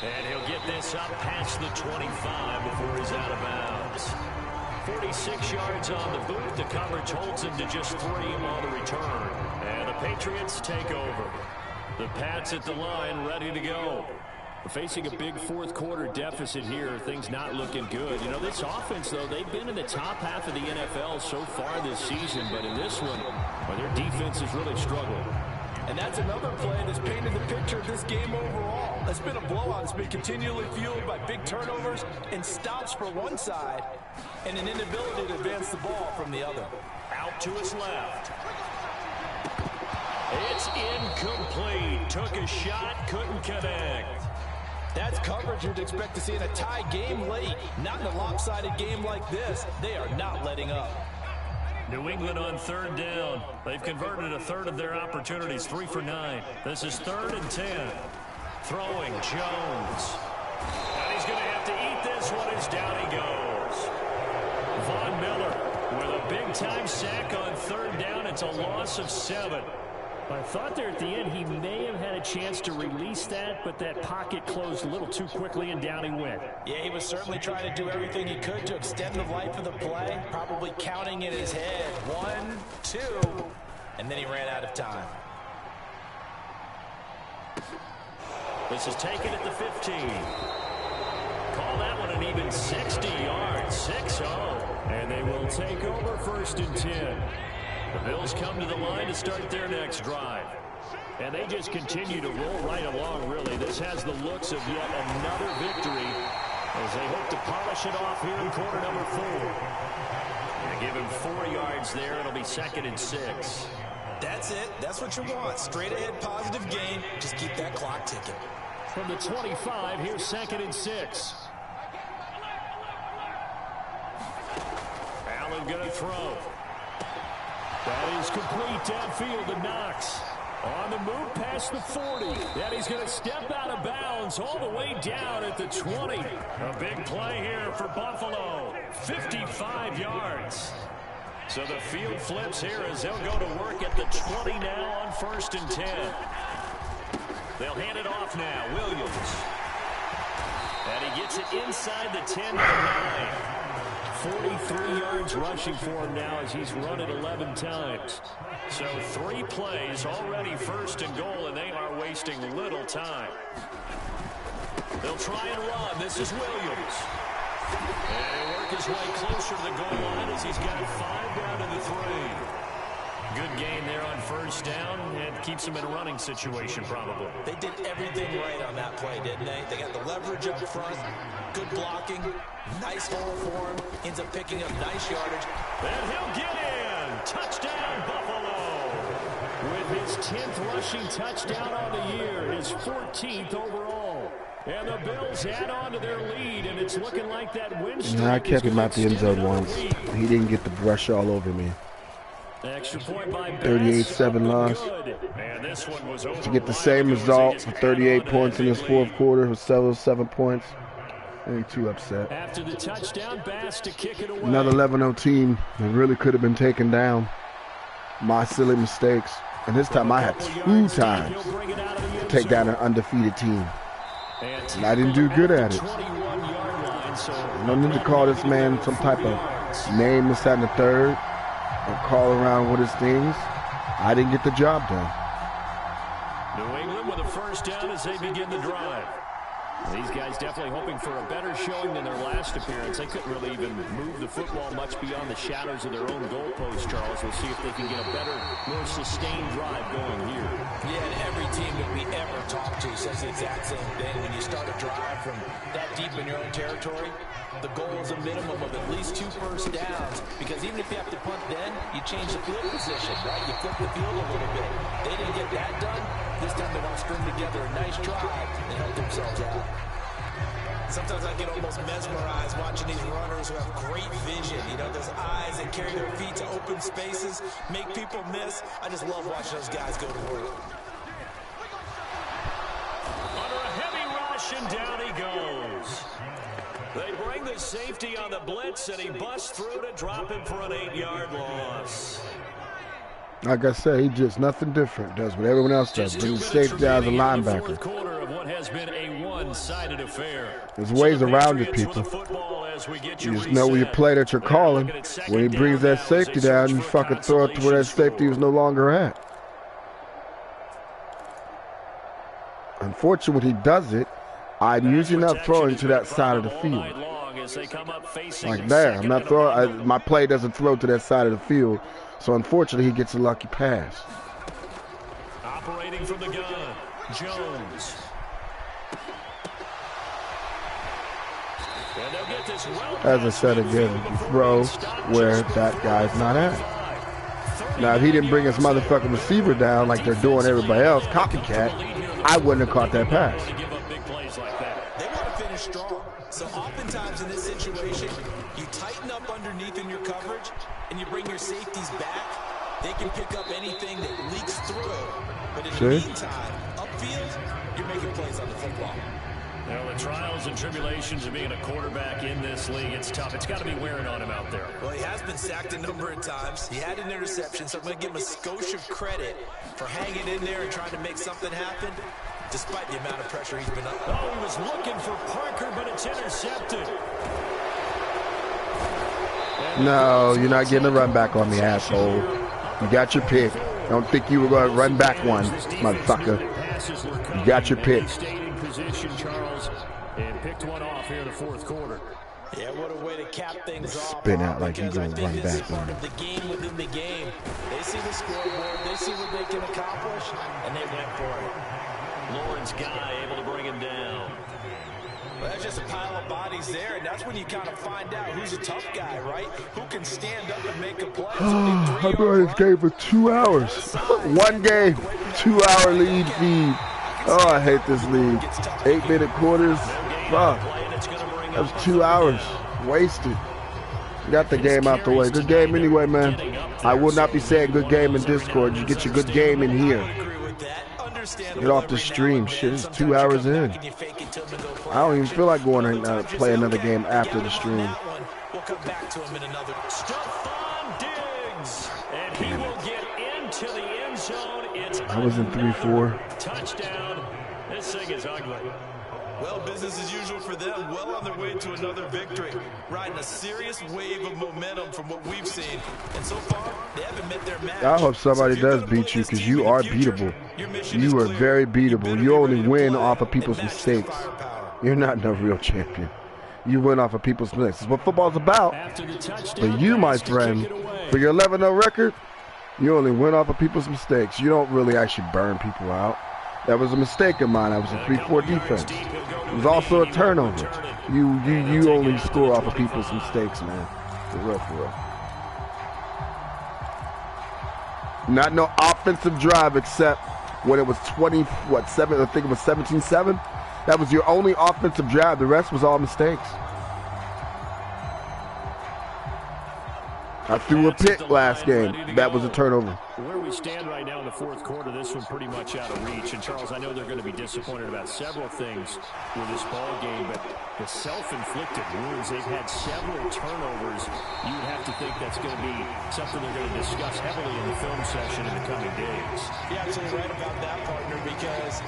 And he'll get this up past the 25 before he's out of bounds. 46 yards on the boot. The coverage holds him to just 3 on the return. And the Patriots take over. The Pats at the line, ready to go. Facing a big fourth quarter deficit here, things not looking good. You know, this offense, though, they've been in the top half of the NFL so far this season, but in this one, well, their defense has really struggled. And that's another play that's painted the picture of this game overall. It's been a blowout. It's been continually fueled by big turnovers and stops for one side and an inability to advance the ball from the other. Out to his left. It's incomplete. Took a shot, couldn't connect. That's coverage you'd expect to see in a tie game late. Not in a lopsided game like this. They are not letting up. New England on third down. They've converted a third of their opportunities, 3 for 9. This is 3rd and 10. Throwing Jones. And he's going to have to eat this one as down he goes. Von Miller with a big-time sack on 3rd down. It's a loss of 7. I thought there at the end he may have had a chance to release that, but that pocket closed a little too quickly and down he went. Yeah, he was certainly trying to do everything he could to extend the life of the play, probably counting in his head. 1, 2, and then he ran out of time. This is taken at the 15. Call that one an even 60 yards, 6-0. And they will take over 1st and 10. The Bills come to the line to start their next drive. And they just continue to roll right along, really. This has the looks of yet another victory as they hope to polish it off here in quarter number 4. And give him 4 yards there. It'll be 2nd and 6. That's it. That's what you want. Straight ahead positive gain. Just keep that clock ticking. From the 25, here's 2nd and 6. Allen going to throw. That is complete downfield to Knox. On the move past the 40. And he's going to step out of bounds all the way down at the 20. A big play here for Buffalo. 55 yards. So the field flips here as they'll go to work at the 20 now on 1st and 10. They'll hand it off now. Williams. And he gets it inside the 10 to the 9. 43 yards rushing for him now as he's run it 11 times. So 3 plays already 1st and goal, and they are wasting little time. They'll try and run. This is Williams. And he'll work his way closer to the goal line as he's got 5 down to the 3. Good gain there on 1st down and keeps him in a running situation probably. They did everything right on that play, didn't they? They got the leverage up front, good blocking, nice hole for him, ends up picking up nice yardage. And he'll get in. Touchdown, Buffalo. With his 10th rushing touchdown on the year, his 14th overall. And the Bills add on to their lead, and it's looking like that win streak. I kept him out the end zone once. He didn't get the brush all over me. Extra point by 38-7 loss. And this one was over. To get the same result for 38 points in this fourth quarter with 7 points. Ain't too upset. After the touchdown, Bass to kick it away. Another 11-0 team that really could have been taken down. My silly mistakes. And this time I had 2 times to take down an undefeated team. And I didn't do good at it. I don't need to call this man some type of name, this, that, and the third. Or call around with his things. I didn't get the job done. New England with a 1st down as they begin the drive. These guys definitely hoping for a better showing than their last appearance. They couldn't really even move the football much beyond the shadows of their own goalpost, Charles. We'll see if they can get a better, more sustained drive going here. Yeah, and every team that we ever talk to says the exact same thing. When you start a drive from that deep in your own territory, the goal is a minimum of at least 2 first downs, because even if you have to punt then, you change the field position, right? You flip the field a little bit. They didn't get that done. This time they want to string together a nice drive and help themselves out. Sometimes I get almost mesmerized watching these runners who have great vision. You know, those eyes that carry their feet to open spaces, make people miss. I just love watching those guys go to work. Under a heavy rush, and down he goes. They bring the safety on the blitz, and he busts through to drop him for an 8-yard loss. Like I said, he just nothing different. Does what everyone else does. Brings the safety down as a linebacker. Quarter of what has been a one-sided affair. There's ways around it, people. You just know where you play that you're calling. When he brings that safety down, you fucking throw it to where that safety was no longer at. Unfortunately, when he does it, I'm usually not throwing to that side of the field. Like there, I'm not throwing. My play doesn't throw to that side of the field. So unfortunately, he gets a lucky pass. Operating from the gun, Jones. As I said again, you throw where that guy's not at. Now, if he didn't bring his motherfucking receiver down like they're doing everybody else, copycat, I wouldn't have caught that pass. They want to finish strong. So oftentimes in this situation, you tighten up underneath in your coverage, and you bring your safeties back. They can pick up anything that leaks through. But in the meantime, upfield, you're making plays on the football. You know, the trials and tribulations of being a quarterback in this league, it's tough. It's got to be wearing on him out there. Well, he has been sacked a number of times. He had an interception, so I'm going to give him a skosh of credit for hanging in there and trying to make something happen, despite the amount of pressure he's been under. Oh, he was looking for Parker, but it's intercepted. No, you're not getting a run back on me, asshole. You got your pick. Don't think you were going to run back one, motherfucker. You got your pick. Charles, and picked one off here in the fourth quarter. Yeah, what a way to cap things off. Spin out like you're going to run back part of the game within the game. They see the scoreboard, they see what they can accomplish, and they went for it. Lawrence Guy able to bring him down. Well, that's just a pile of bodies there, and that's when you kind of find out who's a tough guy, right? Who can stand up and make a play. I've been on this game for 2 hours. One game, 2-hour lead feed. Oh, I hate this league. 8-minute quarters. Fuck. That was 2 hours. Wasted. Got the game out the way. Good game anyway, man. I will not be saying good game in Discord. You get your good game in here. Get off the stream. Shit, it's 2 hours in. I don't even feel like going and play another game after the stream. We'll come back to him in another. Stephon Diggs, and he will get into the end zone. It's I was in 3-4. touchdown. This thing is ugly. Well, business as usual for them. Well on their way to another victory. Riding a serious wave of momentum from what we've seen. And so far, they haven't met their match. I hope somebody does beat you because you are beatable. You are very beatable. You only win off of people's mistakes. You're not no real champion. You win off of people's mistakes. That's what football's about. But you, my friend, for your 11-0 record, you only win off of people's mistakes. You don't really actually burn people out. That was a mistake of mine. I was a 3-4 defense. It was also a turnover. You only score off of people's mistakes, man. For real, for real. Not no offensive drive except when it was 7, I think it was 17-7. That was your only offensive drive. The rest was all mistakes. I threw a pick last game. That was a turnover. Where we stand right now in the fourth quarter, this one pretty much out of reach. And Charles, I know they're going to be disappointed about several things with this ball game, but the self-inflicted wounds, they've had several turnovers. You would have to think that's going to be something they're going to discuss heavily in the film session in the coming days. You're absolutely right about that, partner, because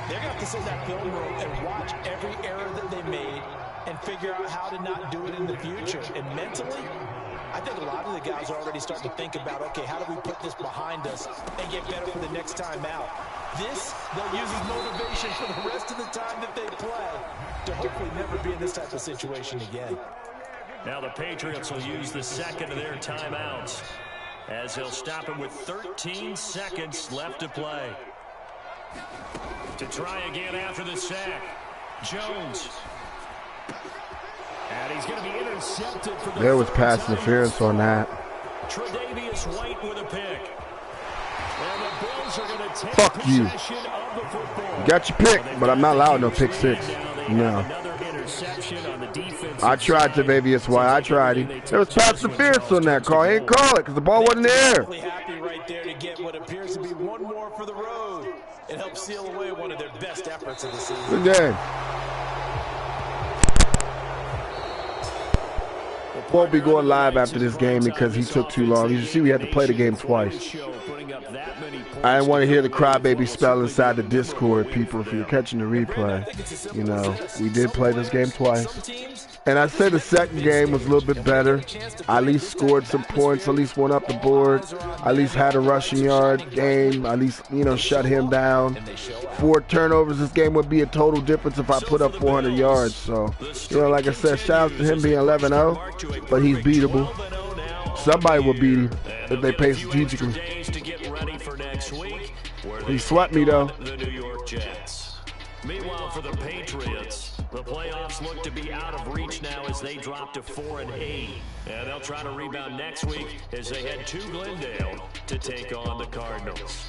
they're going to have to sit in that film room and watch every error that they made and figure out how to not do it in the future. And mentally, I think a lot of the guys are already starting to think about, okay, how do we put this behind us and get better for the next time out? This, they'll use as motivation for the rest of the time that they play to hopefully never be in this type of situation again. Now the Patriots will use the second of their timeouts as they'll stop him with 13 seconds left to play. To try again after the sack, Jones. And he's going to be intercepted for the There was pass interference on that. Tre'Davious White with a pick. And the Bills are going to take Fuck you. possession of the football. You got your pick, but I'm not allowed no pick six. No. Another interception on the defensive I tried side. Tavivius White. I tried him. There was pass interference on that call. He didn't call it because the ball wasn't there. Happy right there to get what appears to be one more for the road. It helps seal away one of their best efforts of the season. Good game. Won't be going live after this game because he took too long. You see, we had to play the game twice. I didn't want to hear the crybaby spell inside the Discord, people, if you're catching the replay. You know, we did play this game twice. And I said the second game was a little bit better. I at least scored some points, at least went up the board. I at least had a rushing yard game. I at least, you know, shut him down. 4 turnovers. This game would be a total difference if I put up 400 yards. So, you know, like I said, shout out to him being 11-0, but he's beatable. Somebody will beat him if they play strategically. He swept me, though. The New York Jets. Meanwhile, for the Patriots, the playoffs look to be out of reach now as they drop to 4-8. And they'll try to rebound next week as they head to Glendale to take on the Cardinals.